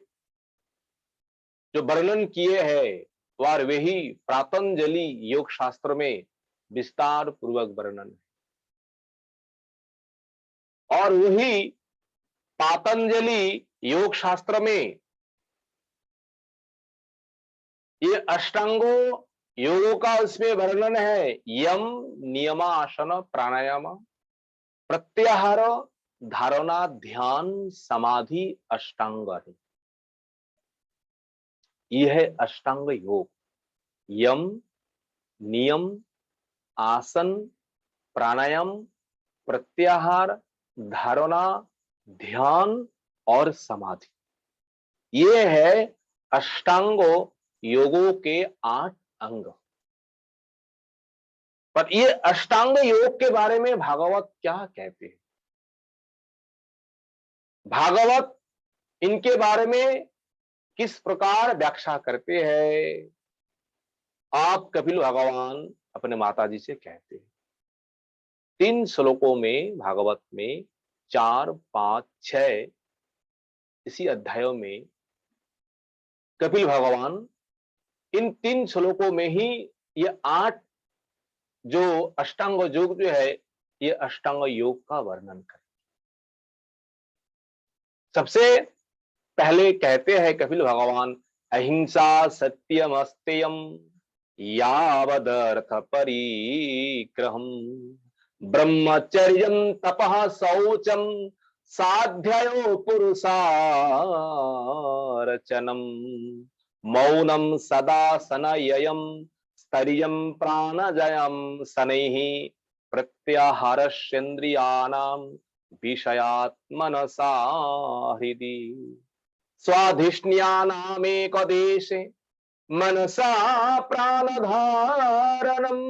जो वर्णन किए हैं, और वही प्रातंजलि योग शास्त्र में विस्तार पूर्वक वर्णन है। और वही पातंजलि योग शास्त्र में ये अष्टांगों योगों का उसमें वर्णन है। यम नियम आसन प्राणायाम प्रत्याहार धारणा ध्यान समाधि अष्टांग है। यह है अष्टांग योग। यम नियम आसन प्राणायाम प्रत्याहार धारणा ध्यान और समाधि, ये है अष्टांगो योगों के 8 अंग। पर ये अष्टांग योग के बारे में भागवत क्या कहते हैं? भागवत इनके बारे में किस प्रकार व्याख्या करते हैं? आप कपिल भगवान अपने माताजी से कहते हैं। 3 श्लोकों में भागवत में 4, 5, 6 इसी अध्यायों में कपिल भगवान इन 3 श्लोकों में ही ये 8 जो अष्टांग योग जो है, ये अष्टांग योग का वर्णन करें। सबसे पहले कहते हैं कपिल भगवान अहिंसा सत्यमस्तेयम यावदर्थ परिग्रहम् ब्रह्मचर्यं तपः शौचं साध्ययो पुरुषार्चनम् मौनं सदा सनययं स्तर्यं प्राणजयं शनैः प्रत्याहारस्येन्द्रियाणां विषयात्मनसा हृदि स्वाधिष्ण्यानामेकदेशे मनसा प्राणधारणम्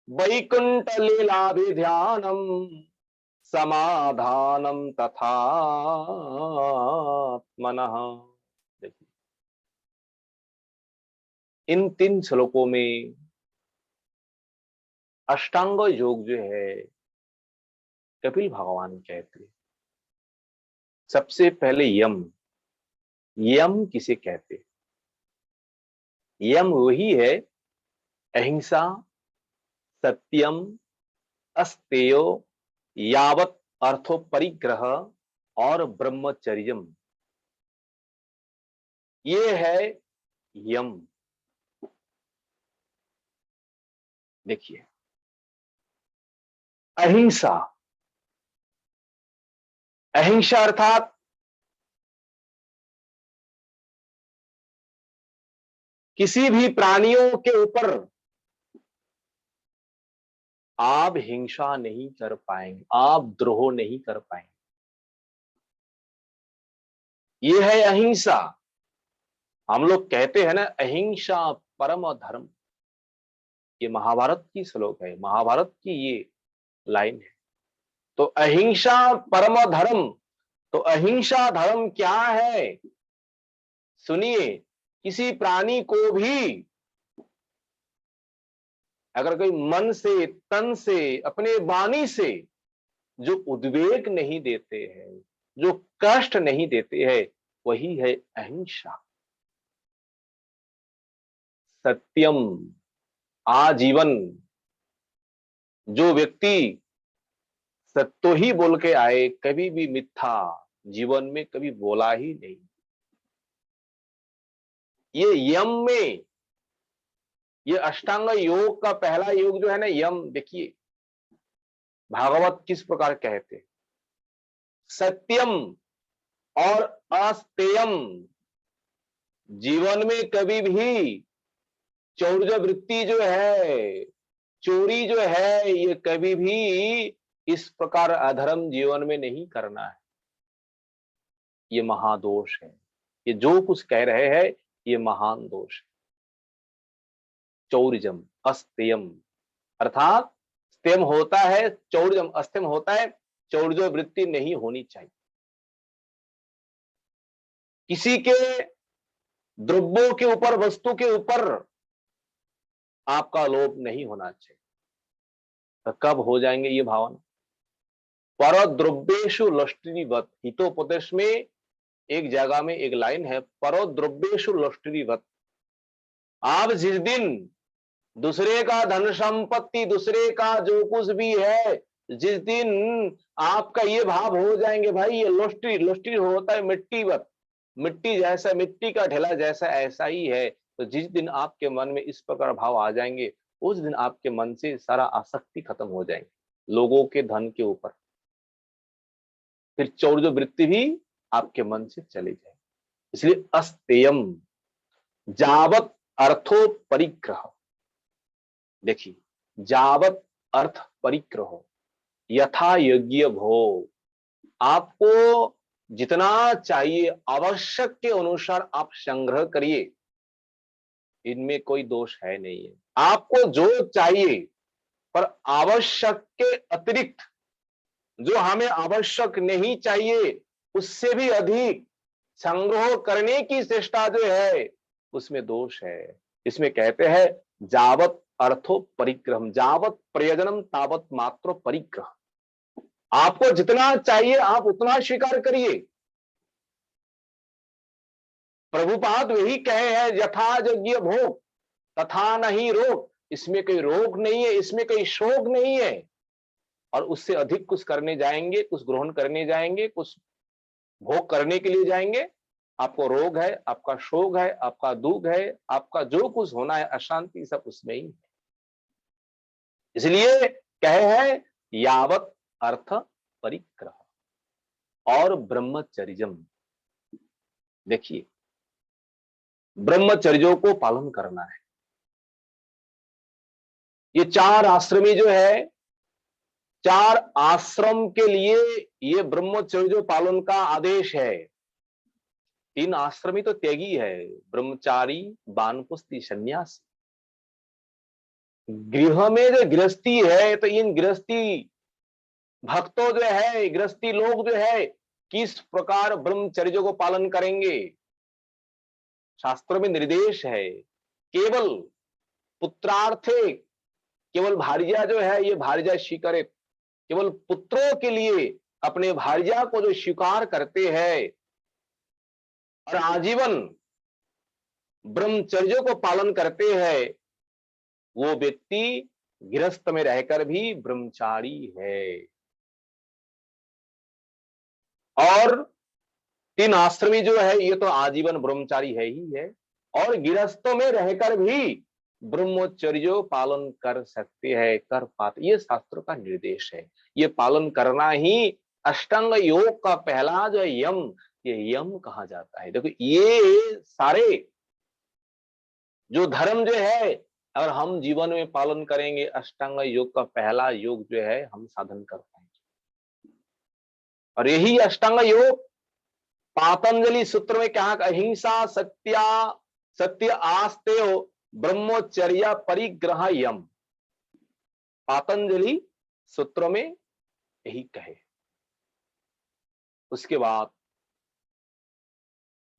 वैकुंठलीलाभिध्यानम् समाधानम तथात्मनः। देखिए इन 3 श्लोकों में अष्टांग योग जो है कपिल भगवान कहते हैं। सबसे पहले यम, यम किसे कहते हैं? यम वही है अहिंसा सत्यम अस्तेयो यावत अर्थो परिग्रह और ब्रह्मचर्यम, ये है यम। देखिए अहिंसा, अहिंसा अर्थात किसी भी प्राणियों के ऊपर आप हिंसा नहीं कर पाएंगे, आप द्रोह नहीं कर पाएंगे, ये है अहिंसा। हम लोग कहते हैं ना अहिंसा परम धर्म, ये महाभारत की श्लोक है, महाभारत की ये लाइन है। तो अहिंसा परम धर्म, तो अहिंसा धर्म क्या है? सुनिए, किसी प्राणी को भी अगर कोई मन से तन से अपने वाणी से जो उद्वेग नहीं देते हैं, जो कष्ट नहीं देते हैं, वही है अहिंसा। सत्यम, आजीवन जो व्यक्ति सत्य ही बोल के आए, कभी भी मिथ्या जीवन में कभी बोला ही नहीं। ये यम में, ये अष्टांग योग का पहला योग जो है ना यम, देखिए भागवत किस प्रकार कहते, सत्यम और अस्तेयम, जीवन में कभी भी चौर्य वृत्ति जो है, चोरी जो है, ये कभी भी इस प्रकार अधर्म जीवन में नहीं करना है। ये महादोष है, ये जो कुछ कह रहे हैं ये महान दोष है। चौर्यम अस्तेयम अर्थात स्तेम होता है चौर्यम, अस्तेम होता है चौर्य वृत्ति नहीं होनी चाहिए। किसी के द्रव्यों के ऊपर, वस्तु के ऊपर आपका लोभ नहीं होना चाहिए। तो कब हो जाएंगे ये भावना? पर द्रव्येषु लष्टिवत, हितोपदेश में एक जगह में एक लाइन है, परो द्रव्येषु लष्टिवत। आप जिस दिन दूसरे का धन संपत्ति, दूसरे का जो कुछ भी है, जिस दिन आपका ये भाव हो जाएंगे, भाई ये लष्टि, लष्टि होता है मिट्टीवत, मिट्टी जैसा, मिट्टी का ढेला जैसा ऐसा ही है। तो जिस दिन आपके मन में इस प्रकार भाव आ जाएंगे, उस दिन आपके मन से सारा आसक्ति खत्म हो जाएंगे लोगों के धन के ऊपर, फिर चौर्य वृत्ति भी आपके मन से चले जाए। इसलिए अस्तेयम जावत अर्थो परिग्रह। देखिए जावत अर्थ परिग्रह, यथा यज्ञ भो, आपको जितना चाहिए आवश्यक के अनुसार आप संग्रह करिए, इनमें कोई दोष है नहीं है। आपको जो चाहिए, पर आवश्यक के अतिरिक्त जो हमें आवश्यक नहीं चाहिए उससे भी अधिक संग्रह करने की चेष्टा जो है उसमें दोष है। इसमें कहते हैं जावत अर्थो परिग्रह, जावत प्रयोजनम तावत मात्र परिग्रह। आपको जितना चाहिए आप उतना स्वीकार करिए। प्रभुपाद वही कहे हैं, यथा यज्ञ भोग तथा नहीं रोग। इसमें कोई रोग नहीं है, इसमें कोई शोक नहीं है। और उससे अधिक कुछ करने जाएंगे, कुछ ग्रहण करने जाएंगे, कुछ भोग करने के लिए जाएंगे, आपको रोग है, आपका शोक है, आपका दुख है, आपका जो कुछ होना है अशांति, सब उसमें ही है। इसलिए कहे है यावत अर्थ परिग्रह और ब्रह्मचर्यम। देखिए, ब्रह्मचर्यों को पालन करना है। ये चार आश्रमी जो है, चार आश्रम के लिए ये ब्रह्मचर्य पालन का आदेश है। तीन आश्रमी तो त्यागी है, ब्रह्मचारी, वानप्रस्थी, सन्यासी। गृह में जो गृहस्थी है, तो इन गृहस्थी भक्तों जो है, गृहस्थी लोग जो है, किस प्रकार ब्रह्मचर्य को पालन करेंगे। शास्त्रों में निर्देश है, केवल पुत्रार्थे, केवल भार्या जो है ये भार्या स्वीकारे, केवल पुत्रों के लिए अपने भार्या को जो स्वीकार करते हैं और आजीवन ब्रह्मचर्य को पालन करते हैं, वो व्यक्ति गृहस्थ में रहकर भी ब्रह्मचारी है। और तीन आश्रमी जो है ये तो आजीवन ब्रह्मचारी है ही है, और गृहस्थों में रहकर भी ब्रह्मचर्य पालन कर सकते हैं, कर पाते। ये शास्त्र का निर्देश है। ये पालन करना ही अष्टांग योग का पहला जो यम, ये यम कहा जाता है। देखो, ये सारे जो धर्म जो है, अगर हम जीवन में पालन करेंगे, अष्टांग योग का पहला योग जो है हम साधन कर पाएंगे। और यही अष्टांग योग पातंजलि सूत्र में कहा, अहिंसा, सत्य आस्तेय ब्रह्मचर्या परिग्रह यम। पातंजलि सूत्र में यही कहे। उसके बाद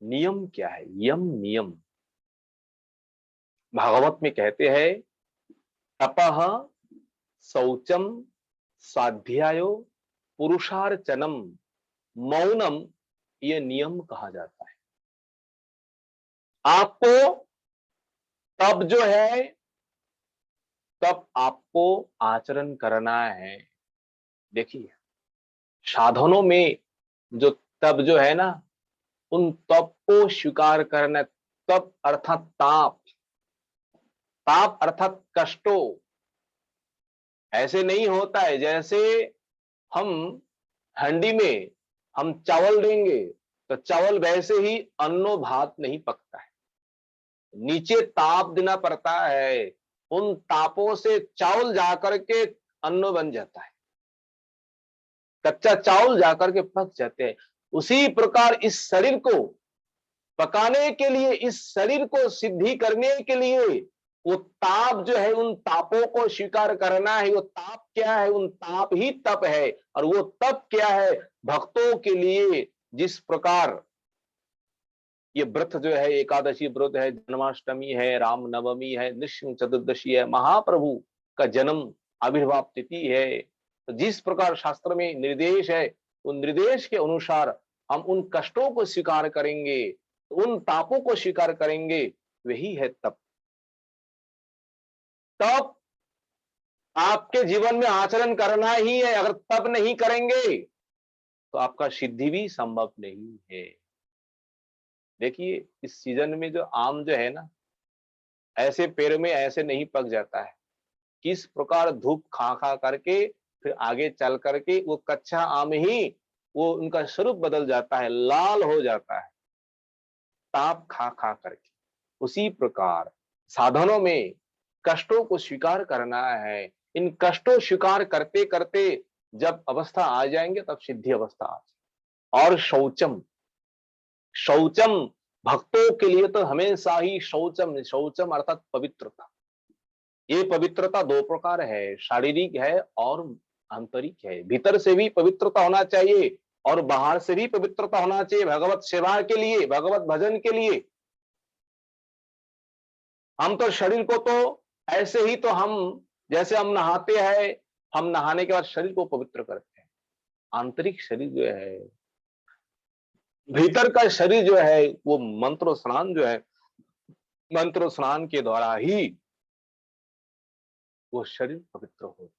नियम क्या है? यम नियम भागवत में कहते हैं, तपः, शौचम, स्वाध्यायो, पुरुषार्चनम, मौनम, ये नियम कहा जाता है। आपको तब जो है, तब आपको आचरण करना है। देखिए, साधनों में जो तप जो है ना, उन तप को स्वीकार करना। तप अर्थात ताप, ताप अर्थात कष्टों। ऐसे नहीं होता है जैसे हम हंडी में हम चावल देंगे तो चावल वैसे ही अन्नो भात नहीं पकता है, नीचे ताप देना पड़ता है। उन तापों से चावल जाकर के अन्न बन जाता है, कच्चा चावल जाकर के पक जाते हैं। उसी प्रकार इस शरीर को पकाने के लिए, इस शरीर को सिद्धि करने के लिए वो ताप जो है, उन तापों को स्वीकार करना है। वो ताप क्या है? उन ताप ही तप है। और वो तप क्या है? भक्तों के लिए जिस प्रकार ये व्रत जो है, एकादशी व्रत है, जन्माष्टमी है, रामनवमी है, नृसिंह चतुर्दशी है, महाप्रभु का जन्म आविर्भाव तिथि है, तो जिस प्रकार शास्त्र में निर्देश है, उन निर्देश के अनुसार हम उन कष्टों को स्वीकार करेंगे, उन तापों को स्वीकार करेंगे, वही है तप। तप आपके जीवन में आचरण करना ही है। अगर तप नहीं करेंगे तो आपका सिद्धि भी संभव नहीं है। देखिए, इस सीजन में जो आम जो है ना, ऐसे पेड़ में ऐसे नहीं पक जाता है। किस प्रकार धूप खा खा करके फिर आगे चल करके वो कच्चा आम ही वो उनका स्वरूप बदल जाता है, लाल हो जाता है, ताप खा खा करके। उसी प्रकार साधनों में कष्टों को स्वीकार करना है। इन कष्टों स्वीकार करते करते जब अवस्था आ जाएंगे, तब सिद्धि अवस्था आ जाएगी। और शौचम, शौचम भक्तों के लिए तो हमेशा ही शौचम, शौचम अर्थात पवित्रता। ये पवित्रता दो प्रकार है, शारीरिक है और आंतरिक है। भीतर से भी पवित्रता होना चाहिए और बाहर से भी पवित्रता होना चाहिए, भगवत सेवा के लिए, भगवत भजन के लिए। हम तो शरीर को तो ऐसे ही तो हम, जैसे हम नहाते हैं, हम नहाने के बाद शरीर को पवित्र करते हैं। आंतरिक शरीर जो है, भीतर का शरीर जो है, वो मंत्र स्नान जो है, मंत्र स्नान के द्वारा ही वो शरीर पवित्र होता है।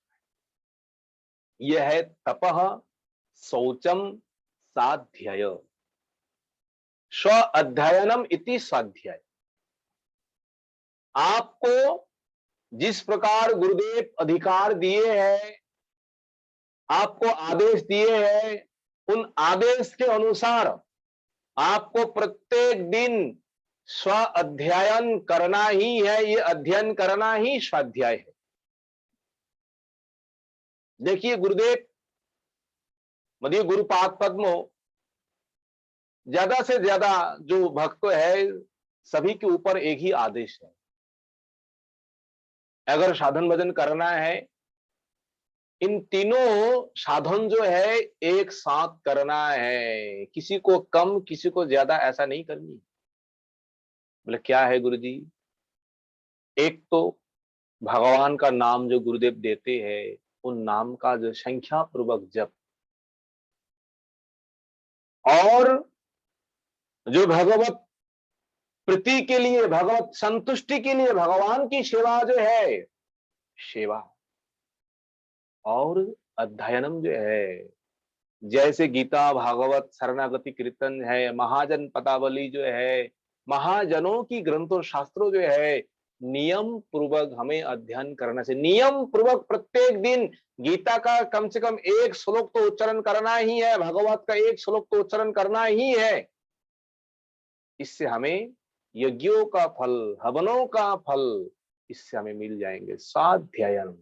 यह है तपः, शौचम, साध्यय। स्व अध्ययनम इति स्वाध्याय। आपको जिस प्रकार गुरुदेव अधिकार दिए हैं, आपको आदेश दिए हैं, उन आदेश के अनुसार आपको प्रत्येक दिन स्व अध्ययन करना ही है। ये अध्ययन करना ही स्वाध्याय है। देखिए गुरुदेव मध्य गुरुपाद पद्मो ज्यादा से ज्यादा जो भक्त है सभी के ऊपर एक ही आदेश है, अगर साधन भजन करना है इन तीनों साधन जो है एक साथ करना है, किसी को कम किसी को ज्यादा ऐसा नहीं करनी। बोले क्या है गुरुजी? एक तो भगवान का नाम जो गुरुदेव देते हैं उन नाम का जो संख्या पूर्वक जप, और जो भगवत प्रीति के लिए, भगवत संतुष्टि के लिए भगवान की सेवा जो है सेवा, और अध्ययनम जो है जैसे गीता भागवत शरणागति कीर्तन है, महाजन पदावली जो है, महाजनों की ग्रंथों शास्त्रों जो है नियम पूर्वक हमें अध्ययन करना चाहिए। नियम पूर्वक प्रत्येक दिन गीता का कम से कम एक श्लोक तो उच्चारण करना ही है, भागवत का एक श्लोक तो उच्चारण करना ही है। इससे हमें यज्ञों का फल, हवनों का फल इससे हमें मिल जाएंगे। स्वाध्यायन,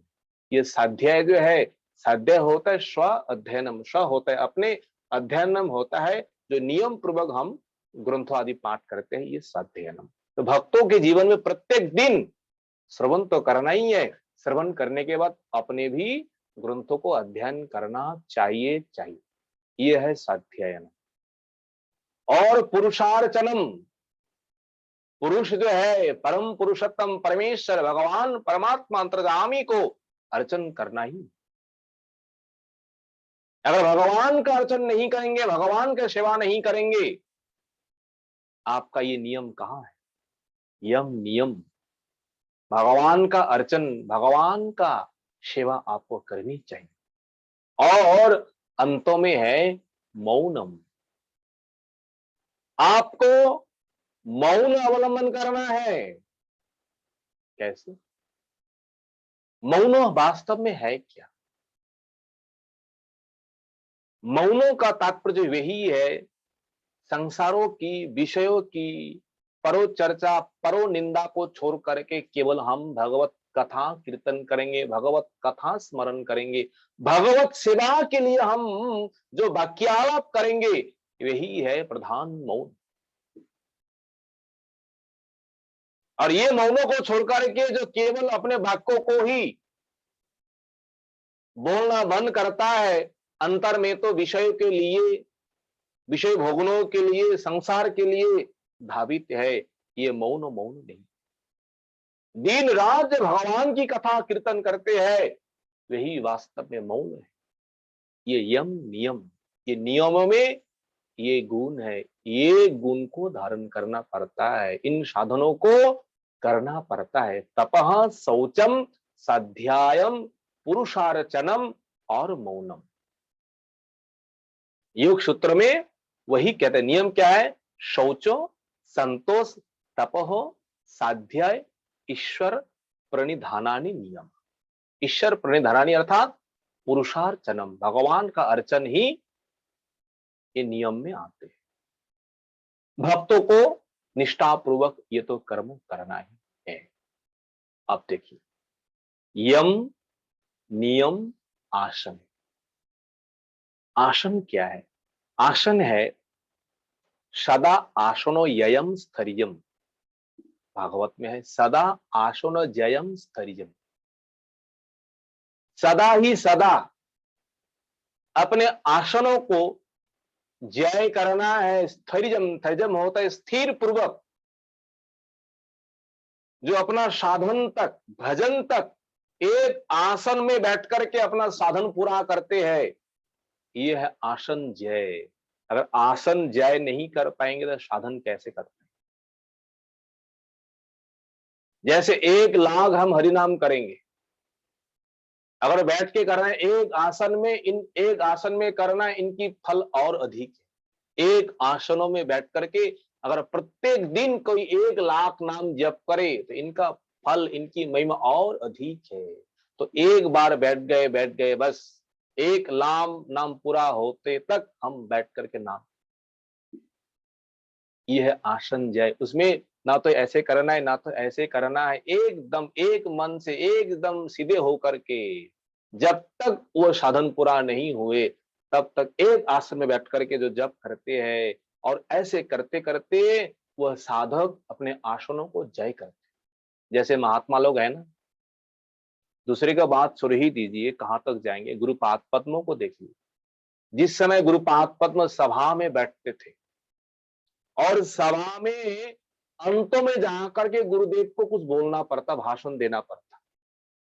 ये स्वाध्याय जो है, स्वाध्याय होता है स्व अध्ययनम, स्व होता है अपने, अध्ययनम होता है जो नियम पूर्वक हम ग्रंथों आदि पाठ करते हैं, ये स्वाध्यायनम। तो भक्तों के जीवन में प्रत्येक दिन श्रवण तो करना ही है, श्रवण करने के बाद अपने भी ग्रंथों को अध्ययन करना चाहिए। ये है स्वाध्यायन। और पुरुषार्चनम, पुरुष जो है परम पुरुषोत्तम परमेश्वर भगवान परमात्मा अंतर्गामी को अर्चन करना ही। अगर भगवान का अर्चन नहीं करेंगे, भगवान का सेवा नहीं करेंगे, आपका ये नियम कहाँ है? यम नियम, भगवान का अर्चन, भगवान का सेवा आपको करनी चाहिए। और अंतों में है मौनम, आपको मौन अवलंबन करना है। कैसे? मौन वास्तव में है क्या? मौनों का तात्पर्य यही है, संसारों की, विषयों की परो चर्चा, परो निंदा को छोड़ करके केवल हम भगवत कथा कीर्तन करेंगे, भगवत कथा स्मरण करेंगे, भगवत सेवा के लिए हम जो वाक्यालाप करेंगे, यही है प्रधान मौन। और ये मौनों को छोड़ करके जो केवल अपने वाक्यों को ही बोलना बंद करता है, अंतर में तो विषयों के लिए, विषय भोगनों के लिए, संसार के लिए धावित है, ये मौन नहीं। दिन रात जब भगवान की कथा कीर्तन करते हैं वही वास्तव में मौन है। ये यम नियम, ये नियमों में ये गुण है, ये गुण को धारण करना पड़ता है, इन साधनों को करना पड़ता है। तपः शौचम स्वाध्यायम पुरुषार्चनम और मौनम। योग सूत्र में वही कहते हैं। नियम क्या है? शौचो, संतोष, तपहो, स्वाध्याय, ईश्वर प्रणिधानानि नियम। ईश्वर प्रणिधानानि अर्थात पुरुषार्चनम, भगवान का अर्चन ही ये नियम में आते हैं। भक्तों को निष्ठापूर्वक ये तो कर्म करना ही है। अब देखिए, यम नियम आसन। आसन क्या है? आसन है सदा आसनो ययम स्थैर्यम, भागवत में है सदा आसनो जयम स्थैर्यम। सदा ही सदा अपने आसनों को जय करना है। स्थैर्यम, स्थैर्यम होता है स्थिर पूर्वक, जो अपना साधन तक, भजन तक एक आसन में बैठ करके अपना साधन पूरा करते हैं, ये है आसन जय। अगर आसन जय नहीं कर पाएंगे तो साधन कैसे कर पाएंगे? जैसे एक लाख हम हरिनाम करेंगे, अगर बैठ के कर रहे हैं एक आसन में, इन एक आसन में करना, इनकी फल और अधिक है। एक आसनों में बैठ करके अगर प्रत्येक दिन कोई 1 लाख नाम जप करे तो इनका फल, इनकी महिमा और अधिक है। तो एक बार बैठ गए बस 1 लाख नाम पूरा होते तक हम बैठ करके नाम, ये है आसन जय। उसमें ना तो ऐसे करना है ना तो ऐसे करना है, एकदम एक मन से एकदम सीधे होकर के जब तक वो साधन पूरा नहीं हुए तब तक एक आसन में बैठ करके जो जप करते हैं और ऐसे करते करते वह साधक अपने आसनों को जय करते। जैसे महात्मा लोग है ना, दूसरे का बात सुन ही दीजिए, कहां तक जाएंगे। गुरुपाद पद्मों को देखिए, जिस समय गुरुपाद पद्म सभा में बैठते थे और सभा में अंतों में जाकर के गुरुदेव को कुछ बोलना पड़ता, भाषण देना पड़ता,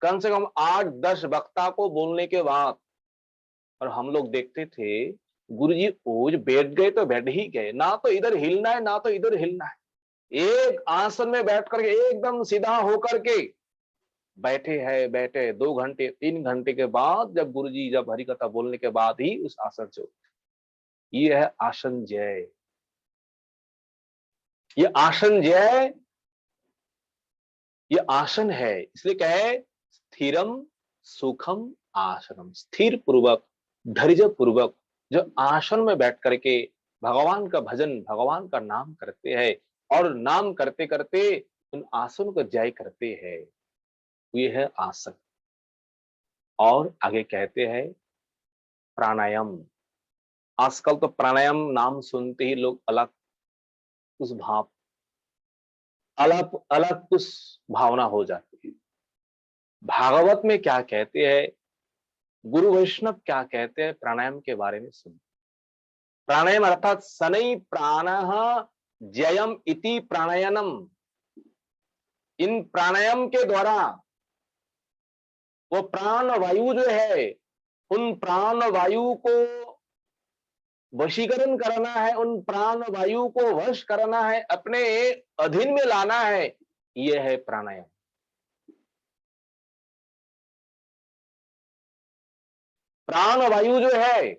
कम से कम 8-10 वक्ता को बोलने के बाद, और हम लोग देखते थे गुरुजी ओज बैठ गए तो बैठ ही गए, ना तो इधर हिलना है ना तो इधर हिलना है, एक आसन में बैठ करके एकदम सीधा होकर के बैठे हैं। बैठे 2 घंटे 3 घंटे के बाद जब गुरुजी जब हरिकथा बोलने के बाद ही उस आसन से उठे। ये है आसन जय। ये आसन जय, ये आसन है, इसलिए क्या है, स्थिरम सुखम आसनम। स्थिर पूर्वक धैर्य पूर्वक जो आसन में बैठ करके भगवान का भजन, भगवान का नाम करते हैं और नाम करते करते उन आसन को जय करते हैं, ये है आसन। और आगे कहते हैं प्राणायाम। आजकल तो प्राणायाम नाम सुनते ही लोग अलग कुछ भाव, अलग अलग कुछ भावना हो जाती है। भागवत में क्या कहते हैं, गुरु वैष्णव क्या कहते हैं प्राणायाम के बारे में सुन। प्राणायाम अर्थात शनै प्राणः जयम इति प्राणायानम। इन प्राणायाम के द्वारा वो प्राण वायु जो है, उन प्राण वायु को वशीकरण करना है, उन प्राण वायु को वश करना है, अपने अधीन में लाना है, यह है प्राणायाम। प्राण वायु जो है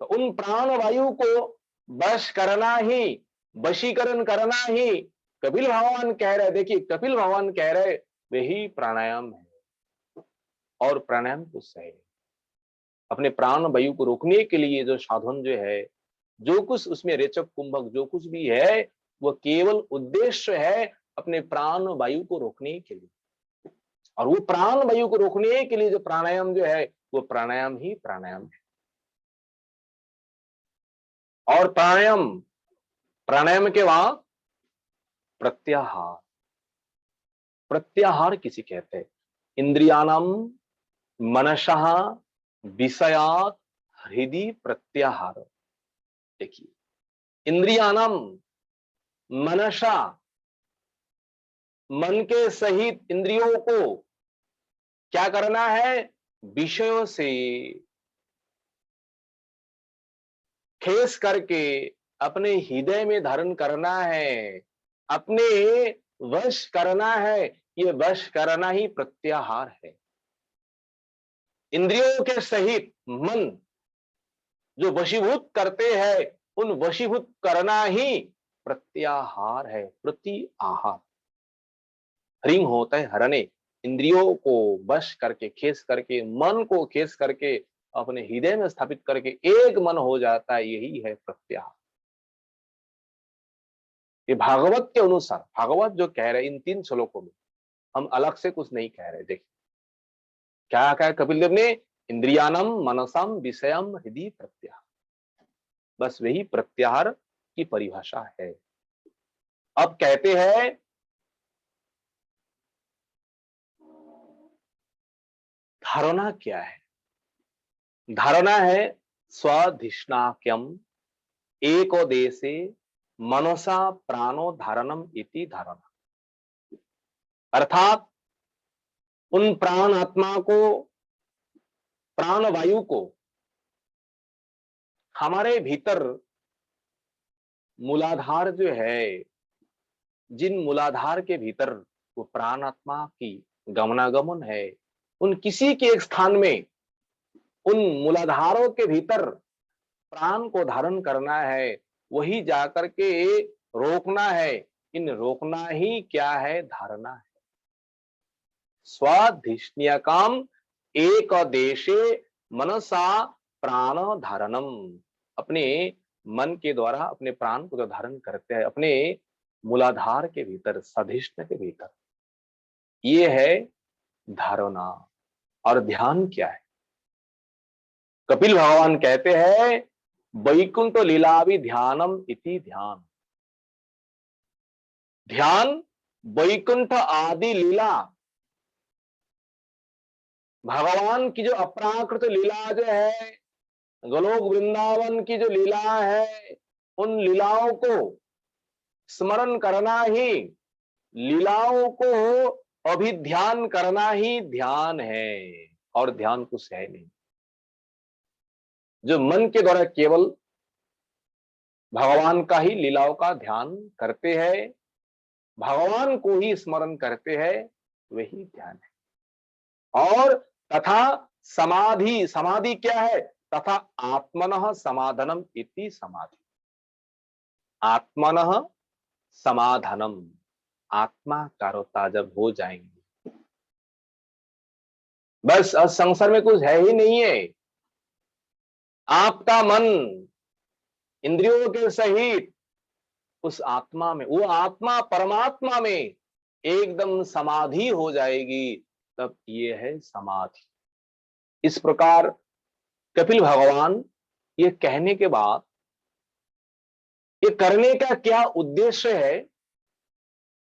तो उन प्राण वायु को वश करना ही, वशीकरण करना ही कपिल भगवान कह रहे। देखिए कपिल भगवान कह रहे वही प्राणायाम है। और प्राणायाम को सही अपने प्राण वायु को रोकने के लिए जो साधन जो है, जो कुछ उसमें रेचक कुंभक जो कुछ भी है, वो केवल उद्देश्य है अपने प्राण वायु को रोकने के लिए। और वो प्राण वायु को रोकने के लिए जो प्राणायाम जो है, वो प्राणायाम ही प्राणायाम है। और प्राणायाम, प्राणायाम के बाद प्रत्याहार। प्रत्याहार किसी कहते हैं, इंद्रियाणाम मनसः विषयात् हृदि प्रत्याहार। देखिए इंद्रियाणाम मनसा, मन के सहित इंद्रियों को क्या करना है, विषयों से खेस करके अपने हृदय में धारण करना है, अपने वश करना है। ये वश करना ही प्रत्याहार है। इंद्रियों के सहित मन जो वशीभूत करते हैं, उन वशीभूत करना ही प्रत्याहार है। प्रति आहार, हरिंग होता है हरने। इंद्रियों को वश करके, खेस करके, मन को खेस करके अपने हृदय में स्थापित करके एक मन हो जाता है, यही है प्रत्याहार। ये भागवत के अनुसार, भागवत जो कह रहे इन 3 श्लोकों में, हम अलग से कुछ नहीं कह रहे। देखिए क्या कहा कपिल देव ने, इंद्रियानम मनसम विषयम हृदि प्रत्याहार। बस वही प्रत्याहार की परिभाषा है। अब कहते हैं धारणा क्या है। धारणा है स्वधिष्णाक्यम एको देशे मनसा प्राणो धारणम इति धारणा। अर्थात उन प्राण आत्मा को, प्राण वायु को हमारे भीतर मूलाधार जो है, जिन मूलाधार के भीतर वो प्राण आत्मा की गमनागमन है, उन किसी के एक स्थान में, उन मूलाधारों के भीतर प्राण को धारण करना है, वही जाकर के रोकना है। इन रोकना ही क्या है? धारणा है। स्वाधिष्ण्यकाम एक देशे मनसा प्राण धारणम। अपने मन के द्वारा अपने प्राण को जो धारण करते हैं अपने मूलाधार के भीतर, स्वाधिष्ण्य के भीतर, ये है धारणा। और ध्यान क्या है? कपिल भगवान कहते हैं वैकुंठ लीलावि ध्यानम इति ध्यान। ध्यान वैकुंठ आदि लीला, भगवान की जो अपराकृत लीला जो है, गोलोक वृंदावन की जो लीला है, उन लीलाओं को स्मरण करना ही, लीलाओं को अभिध्यान करना ही ध्यान है। और ध्यान कुछ है नहीं। जो मन के द्वारा केवल भगवान का ही लीलाओं का ध्यान करते हैं, भगवान को ही स्मरण करते हैं, वही ध्यान है। और तथा समाधि, समाधि क्या है? तथा आत्मनः समाधानम इति समाधि। आत्मनः समाधानम, आत्मा कारोता जब हो जाएंगे, बस अब संसार में कुछ है ही नहीं है। आपका मन इंद्रियों के सहित उस आत्मा में, वो आत्मा परमात्मा में एकदम समाधि हो जाएगी, तब ये है समाधि। इस प्रकार कपिल भगवान ये कहने के बाद ये करने का क्या उद्देश्य है,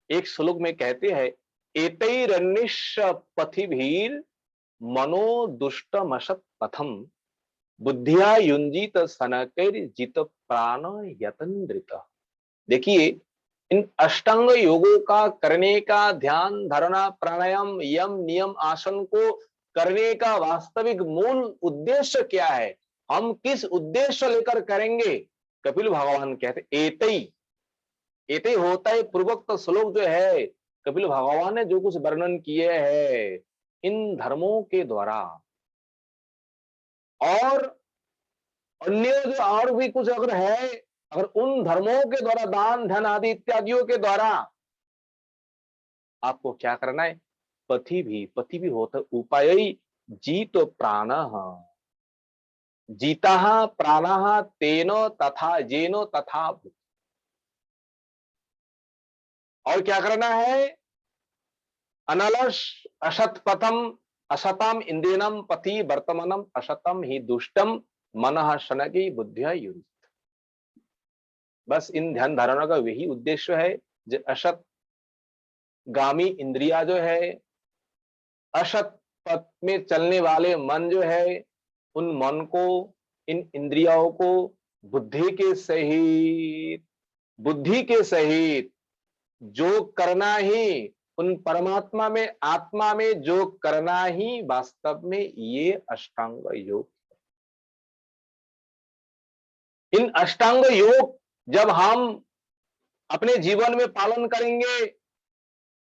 एक श्लोक में कहते हैं एतैरन्निश्च पथिभिर मनो दुष्टमशत पथम बुद्धिया युंजित सनकैर्जित प्राण यतन्द्रित। देखिए, इन अष्टांग योगों का करने का, ध्यान, धारणा, प्राणायाम, यम, नियम, आसन को करने का वास्तविक मूल उद्देश्य क्या है? हम किस उद्देश्य लेकर करेंगे? कपिल भगवान कहते एतई, एतई होता है पूर्वोक्त श्लोक जो है, कपिल भगवान ने जो कुछ वर्णन किए हैं इन धर्मों के द्वारा, और अन्य जो और भी कुछ अगर है, अगर उन धर्मों के द्वारा, दान, धन आदि इत्यादियों के द्वारा आपको क्या करना है? पथि भी होता है उपाय जीत प्राण, जीता प्राण तेनो तथा जेनो तथा। और क्या करना है? अनलश असत पथम असतम इंद्रियनम पथि वर्तमानम असतम ही दुष्टम मनः शनकी बुद्धिया युक्त। बस इन ध्यान धारणा का वही उद्देश्य है। जो असत गामी इंद्रिया जो है, असत पथ में चलने वाले मन जो है, उन मन को, इन इंद्रियों को बुद्धि के सहित जो करना ही, उन परमात्मा में, आत्मा में जो करना ही वास्तव में ये अष्टांग योग। इन अष्टांग योग जब हम अपने जीवन में पालन करेंगे,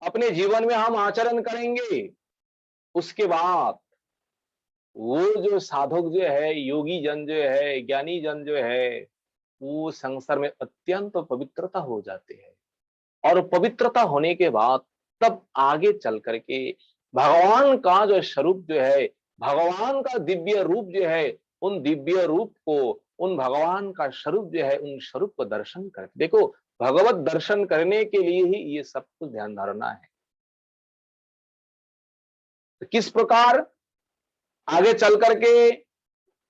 अपने जीवन में हम आचरण करेंगे, उसके बाद वो जो साधक जो है, योगी जन जो है, ज्ञानी जन जो है, वो संसार में अत्यंत पवित्रता हो जाते हैं। और पवित्रता होने के बाद तब आगे चल करके भगवान का जो स्वरूप जो है, भगवान का दिव्य रूप जो है, उन दिव्य रूप को, उन भगवान का स्वरूप जो है, उन स्वरूप को दर्शन करते। देखो, भगवत दर्शन करने के लिए ही ये सब कुछ ध्यान धारणा है। तो किस प्रकार आगे चल करके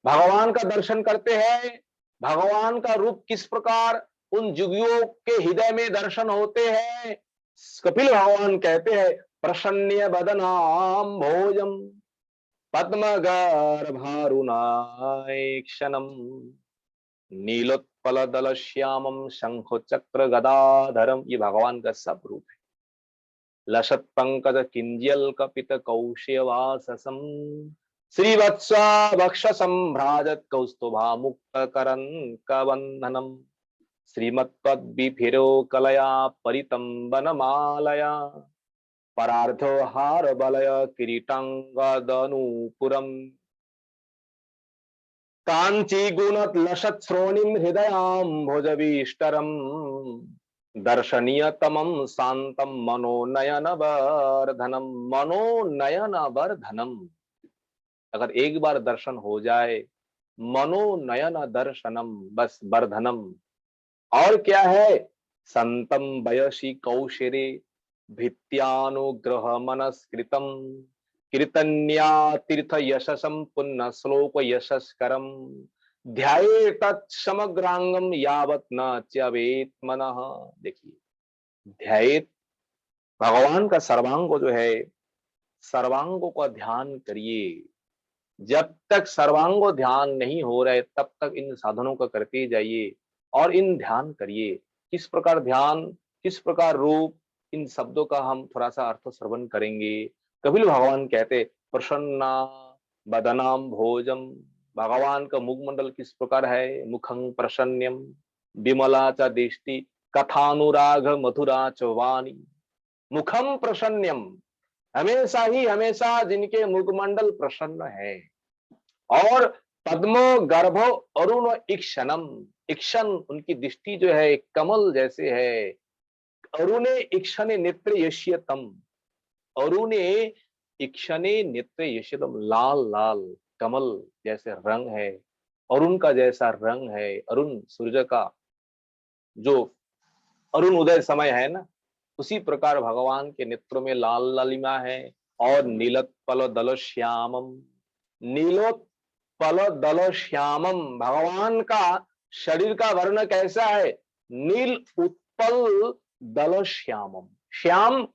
भगवान का दर्शन करते हैं, भगवान का रूप किस प्रकार उन जुगियों के हृदय में दर्शन होते हैं? कपिल भगवान कहते हैं प्रसन्न बदनाम भोजम पद्मगर्भारुणाक्षणम नीलोत्पल दल श्यामम शंखो चक्र गदाधरम। ये भगवान का सब रूप है। लसत पंकज किंजल कपित कौशेवाससम श्रीवत्सा भक्ष संभ्राजत कौस्तुभा मुक्त करन कबंधनम श्रीमत्पद्भिरो कलया परितं वनमालया परार्धो हार बलय किरीटांगदनूपुरम कांची गुणत लसत श्रोणीम हृदयाम भोजवीष्टरम दर्शनीय तमम शांतम मनोनयन वर्धनम। मनोनयन वर्धनम, अगर एक बार दर्शन हो जाए, मनोनयन दर्शनम, बस वर्धनम। और क्या है? संतम वयसी कौशरे भित्यानुग्रह मनस्कृतम कीर्तन्या तीर्थ यशसम पुण्य श्लोक यशस्करम ध्याये तत्समग्रांगम यावत न च्यवेत मनः। देखिए, ध्यायेत, भगवान का सर्वांग जो है, सर्वांगों का ध्यान करिए। जब तक सर्वांगो ध्यान नहीं हो रहे तब तक इन साधनों का करते जाइए और इन ध्यान करिए। किस प्रकार ध्यान, किस प्रकार रूप, इन शब्दों का हम थोड़ा सा अर्थ श्रवण करेंगे। कपिल भगवान कहते प्रसन्ना बदनाम भोजम, भगवान का मुखमंडल किस प्रकार है? मुखं प्रसन्नम विमला च दृष्टि कथानुराग मधुरा च वाणी। मुखम प्रसन्नम, हमेशा ही हमेशा जिनके मुखमंडल प्रसन्न है। और पद्मो गर्भो अरुण इक्षणम, इक्षण उनकी दृष्टि जो है कमल जैसे है। अरुणे इक्षणे नेत्र यश्यतम, अरुणे इक्षणे नेत्र यश्यतम, लाल लाल कमल जैसे रंग है, अरुण का जैसा रंग है। अरुण सूर्य का जो अरुण उदय समय है ना, उसी प्रकार भगवान के नेत्रों में लाल लालिमा है। और नीलोत्पल दल श्यामम, नीलोत्पल दल श्यामम, भगवान का शरीर का वर्ण कैसा है? नील उत्पल दल श्यामम, श्याम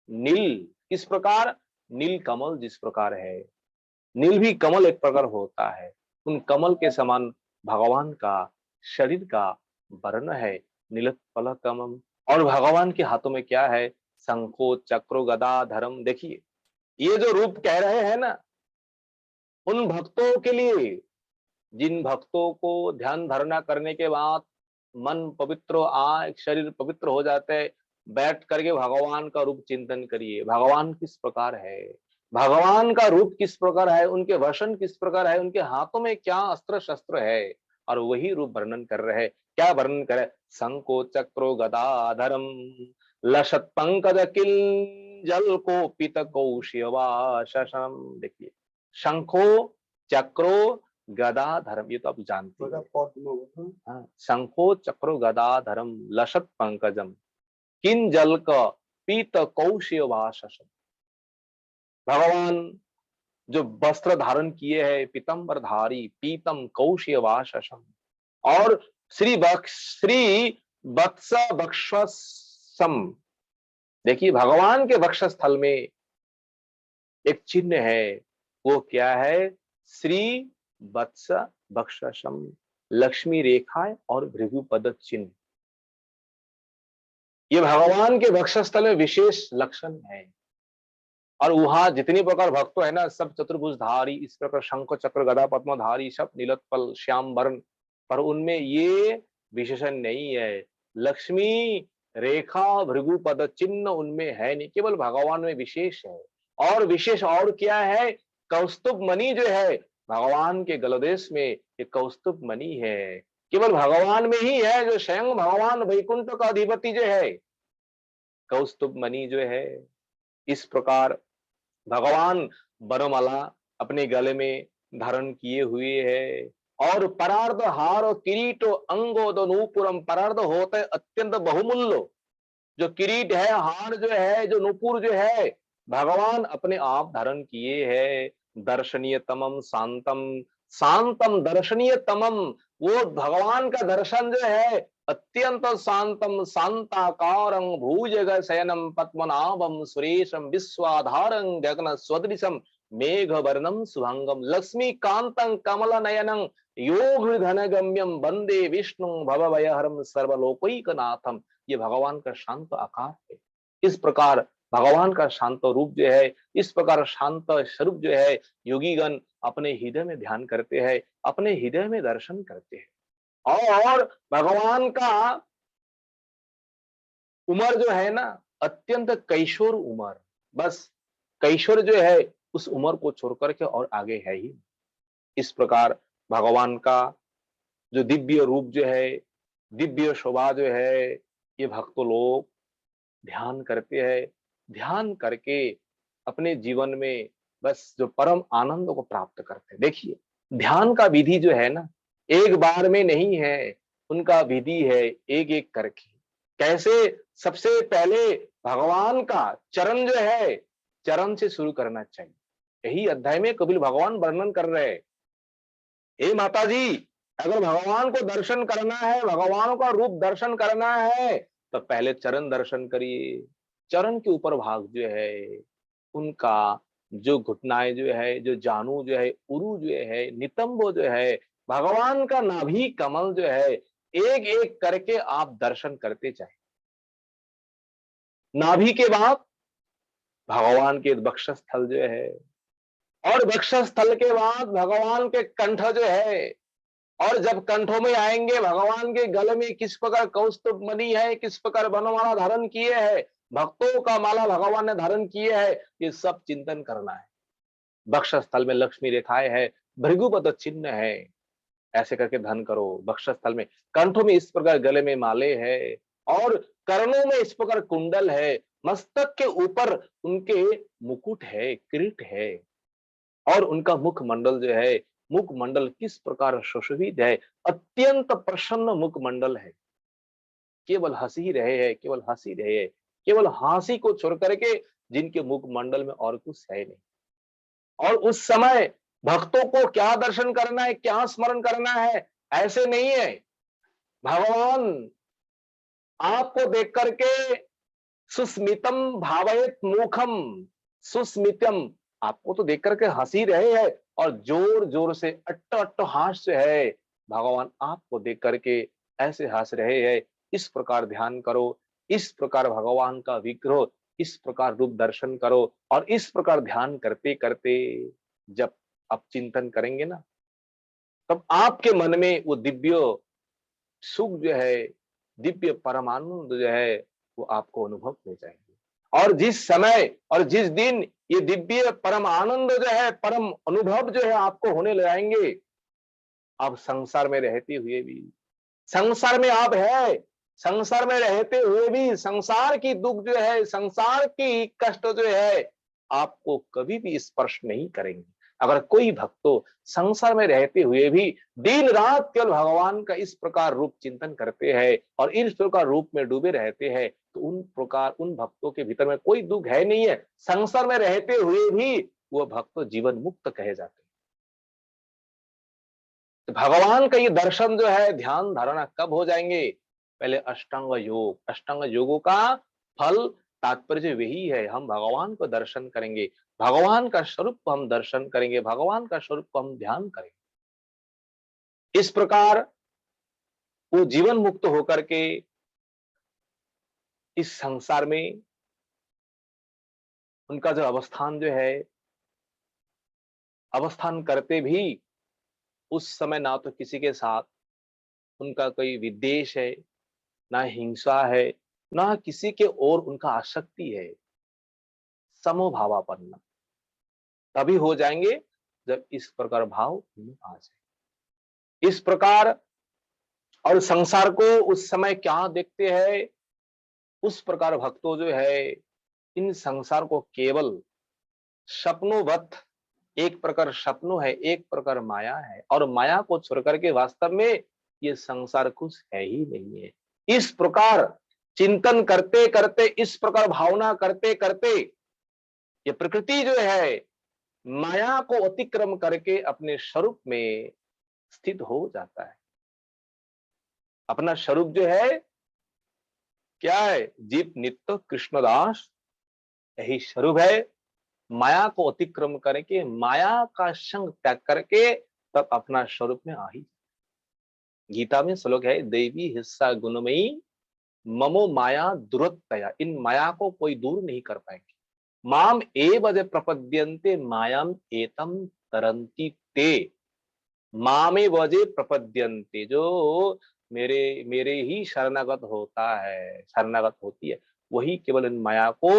नील किस प्रकार? नील कमल जिस प्रकार है, नील भी कमल एक प्रकार होता है, उन कमल के समान भगवान का शरीर का वर्ण है, नीलोत्पल कमल। और भगवान के हाथों में क्या है? शंखो चक्रो गदा धरम। देखिए, ये जो रूप कह रहे हैं ना, उन भक्तों के लिए जिन भक्तों को ध्यान धारणा करने के बाद मन पवित्र, आंख शरीर पवित्र हो जाते हैं, बैठ करके भगवान का रूप चिंतन करिए। भगवान किस प्रकार है, भगवान का रूप किस प्रकार है, उनके वसन किस प्रकार है, उनके हाथों में क्या अस्त्र शस्त्र है, और वही रूप वर्णन कर रहे हैं। क्या वर्णन करे? शंको चक्रो गदाधरम लसत पंकज किल जल को पित कौशियवाशम। देखिए, शंखो चक्रो गदाधरम, ये तो आप जानते हैं। हाँ, शंखो चक्रो गदाधरम लसत पंकजम किन जल का पीत कौशियवाशम। भगवान जो वस्त्र धारण किए हैं, पीतम्बर धारी पीतम कौशियवाशम, और श्री वत्स बक्षसम। देखिए, भगवान के वक्षस्थल में एक चिन्ह है, वो क्या है? श्री वत्स बक्षसम, लक्ष्मी रेखा और भृगुपद चिन्ह। ये भगवान के वक्षस्थल में विशेष लक्षण है। और वहां जितनी प्रकार भक्त है ना, सब चतुर्भुजधारी, इस प्रकार शंख चक्र गदा पद्मधारी, सब नीलोत्पल श्याम वर्ण, पर उनमें ये विशेषण नहीं है। लक्ष्मी रेखा भृगुपद चिन्ह उनमें है नहीं, केवल भगवान में विशेष है। और विशेष और क्या है? कौस्तुभ मणि जो है भगवान के गलदेश में, ये कौस्तुभ मणि है, केवल भगवान में ही है, जो स्वयं भगवान वैकुंठ का अधिपति जो है, कौस्तुभ मणि जो है। इस प्रकार भगवान वरमाला अपने गले में धारण किए हुए है। और परार्ध हार किरीट अंगोद नूपुरम, परार्ध होते अत्यंत बहुमूल्य जो किरीट है, हार जो है, जो नूपुर जो है, भगवान अपने आप धारण किए है। दर्शनीय तमम शांतम, शांतम दर्शनीय तमम, वो भगवान का दर्शन जो है अत्यंत शांतम शांताकारं भुजग शयनम पद्मनाभम सुरेशम विश्वाधारं गगन स्वदृशम मेघ वर्णम शुभंगम लक्ष्मी कांतं कमल नयनं योग धन गम्यम वंदे विष्णु भवभयहरम सर्वलोकैकनाथम। ये भगवान का शांत आकार है। इस प्रकार भगवान का शांत रूप जो है, इस प्रकार शांत स्वरूप जो है, योगीगण अपने हृदय में ध्यान करते हैं, अपने हृदय में दर्शन करते हैं। और भगवान का उम्र जो है ना, अत्यंत कैशोर उम्र, बस कैशोर जो है उस उम्र को छोड़ करके और आगे है ही। इस प्रकार भगवान का जो दिव्य रूप जो है, दिव्य शोभा जो है, ये भक्त लोग ध्यान करते हैं। ध्यान करके अपने जीवन में बस जो परम आनंद को प्राप्त करते हैं। देखिए, ध्यान का विधि जो है ना, एक बार में नहीं है, उनका विधि है एक एक करके। कैसे? सबसे पहले भगवान का चरण जो है, चरण से शुरू करना चाहिए। यही अध्याय में कपिल भगवान वर्णन कर रहे हैं। हे माता जी, अगर भगवान को दर्शन करना है, भगवान का रूप दर्शन करना है, तो पहले चरण दर्शन करिए। चरण के ऊपर भाग जो है, उनका जो घुटनाएं जो है, जो जानु जो है, उरु जो है, नितंब जो है, भगवान का नाभि कमल जो है, एक एक करके आप दर्शन करते जाए। नाभि के बाद भगवान के वक्षस्थल जो है, और वक्षस्थल के बाद भगवान के कंठ जो है, और जब कंठों में आएंगे, भगवान के गले में किस प्रकार कौस्तुभ मणि है, किस प्रकार वनमाला धारण किए है, भक्तों का माला भगवान ने धारण किए है, ये सब चिंतन करना है। वक्षस्थल में लक्ष्मी रेखाएं है, भृगुपद चिन्ह है, ऐसे करके ध्यान करो। वक्षस्थल में, कंठों में इस प्रकार गले में माले है, और कर्णों में इस प्रकार कुंडल है, मस्तक के ऊपर उनके मुकुट है, किरीट है, और उनका मुख मंडल जो है, मुख मंडल किस प्रकार सुशोभित है, अत्यंत प्रसन्न मुख मंडल है। केवल हंसी ही रहे हैं, केवल हंसी रहे हैं, केवल हंसी को छोड़ करके जिनके मुख मंडल में और कुछ है नहीं। और उस समय भक्तों को क्या दर्शन करना है, क्या स्मरण करना है, ऐसे नहीं है। भगवान आपको देख करके सुस्मितम भावयत मुखम, सुस्मितम, आपको तो देख करके हंसी रहे हैं, और जोर जोर से अट्ट अट्ट हास्य है। भगवान आपको देख करके ऐसे हंस रहे हैं। इस प्रकार ध्यान करो, इस प्रकार भगवान का विग्रह, इस प्रकार रूप दर्शन करो, और इस प्रकार ध्यान करते करते जब आप चिंतन करेंगे ना, तब आपके मन में वो दिव्य सुख जो है, दिव्य परमानंद जो है, वो आपको अनुभव हो जाएंगे। और जिस समय और जिस दिन ये दिव्य परम आनंद जो है, परम अनुभव जो है आपको होने लगाएंगे, आप संसार में रहते हुए भी, संसार में आप है, संसार में रहते हुए भी संसार की दुख जो है, संसार की कष्ट जो है, आपको कभी भी स्पर्श नहीं करेंगे। अगर कोई भक्तो संसार में रहते हुए भी दिन रात केवल भगवान का इस प्रकार रूप चिंतन करते हैं, और इस प्रकार रूप में डूबे रहते हैं, तो उन प्रकार उन भक्तों के भीतर में कोई दुख है नहीं है। संसार में रहते हुए भी वो भक्त जीवन मुक्त कहे जाते हैं। तो भगवान का ये दर्शन जो है, ध्यान धारणा कब हो जाएंगे? पहले अष्टांग योग, अष्टांग योगों का फल तात्पर्य वही है, हम भगवान को दर्शन करेंगे, भगवान का स्वरूप को हम दर्शन करेंगे, भगवान का स्वरूप को हम ध्यान करेंगे। इस प्रकार वो जीवन मुक्त होकर के इस संसार में उनका जो अवस्थान जो है, अवस्थान करते भी उस समय ना तो किसी के साथ उनका कोई विद्वेष है, ना हिंसा है, ना किसी के ओर उनका आसक्ति है। समभावापन्न तभी हो जाएंगे जब इस प्रकार भाव उनमें आ जाए। इस प्रकार, और संसार को उस समय क्या देखते हैं, उस प्रकार भक्तों जो है इन संसार को केवल सपनोवत, एक प्रकार सपनों है, एक प्रकार माया है, और माया को छोड़ करके वास्तव में ये संसार कुछ है ही नहीं है। इस प्रकार चिंतन करते करते, इस प्रकार भावना करते करते, ये प्रकृति जो है माया को अतिक्रम करके अपने स्वरूप में स्थित हो जाता है। अपना स्वरूप जो है क्या है? जीव नित्य कृष्णदास, यही स्वरूप है। माया को अतिक्रम करके, माया का संग त्याग करके तब अपना स्वरूप में आ ही। गीता में श्लोक है, देवी हिस्सा गुणमयी ममो माया दुरत्तया, इन माया को कोई दूर नहीं कर पाएंगे। माम एव जे प्रपद्यन्ते मायाम एतम तरंती ते, मामे वजे प्रपद्यन्ते, जो मेरे मेरे ही शरणागत होता है, शरणागत होती है, वही केवल इन माया को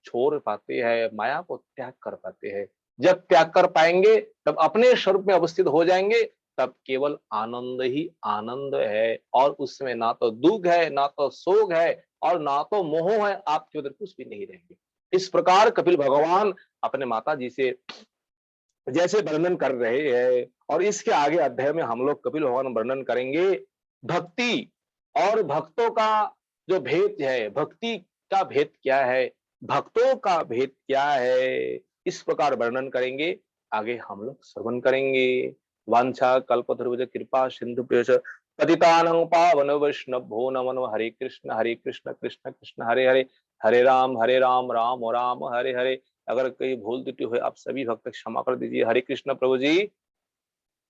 छोड़ पाते हैं, माया को त्याग कर पाते हैं। जब त्याग कर पाएंगे, तब अपने स्वरूप में अवस्थित हो जाएंगे, तब केवल आनंद ही आनंद है, और उसमें ना तो दुख है, ना तो शोक है, और ना तो मोह है, आपके उधर कुछ भी नहीं रहेंगे। इस प्रकार कपिल भगवान अपने माता जी से जैसे वर्णन कर रहे हैं, और इसके आगे अध्याय में हम लोग कपिल भगवान वर्णन करेंगे भक्ति और भक्तों का जो भेद है, भक्ति का भेद क्या है, भक्तों का भेद क्या है, इस प्रकार वर्णन करेंगे। आगे हम लोग श्रवण करेंगे। वांछा कल्पतरुभ्यश्च कृपा सिंधुभ्यश्च पतितानां पावन वैष्णवो नमो नमः। हरे कृष्ण कृष्ण कृष्ण हरे हरे, हरे राम राम राम हरे हरे। अगर कोई भूल त्रुटि हुई आप सभी भक्त क्षमा कर दीजिए। हरे कृष्ण प्रभु जी।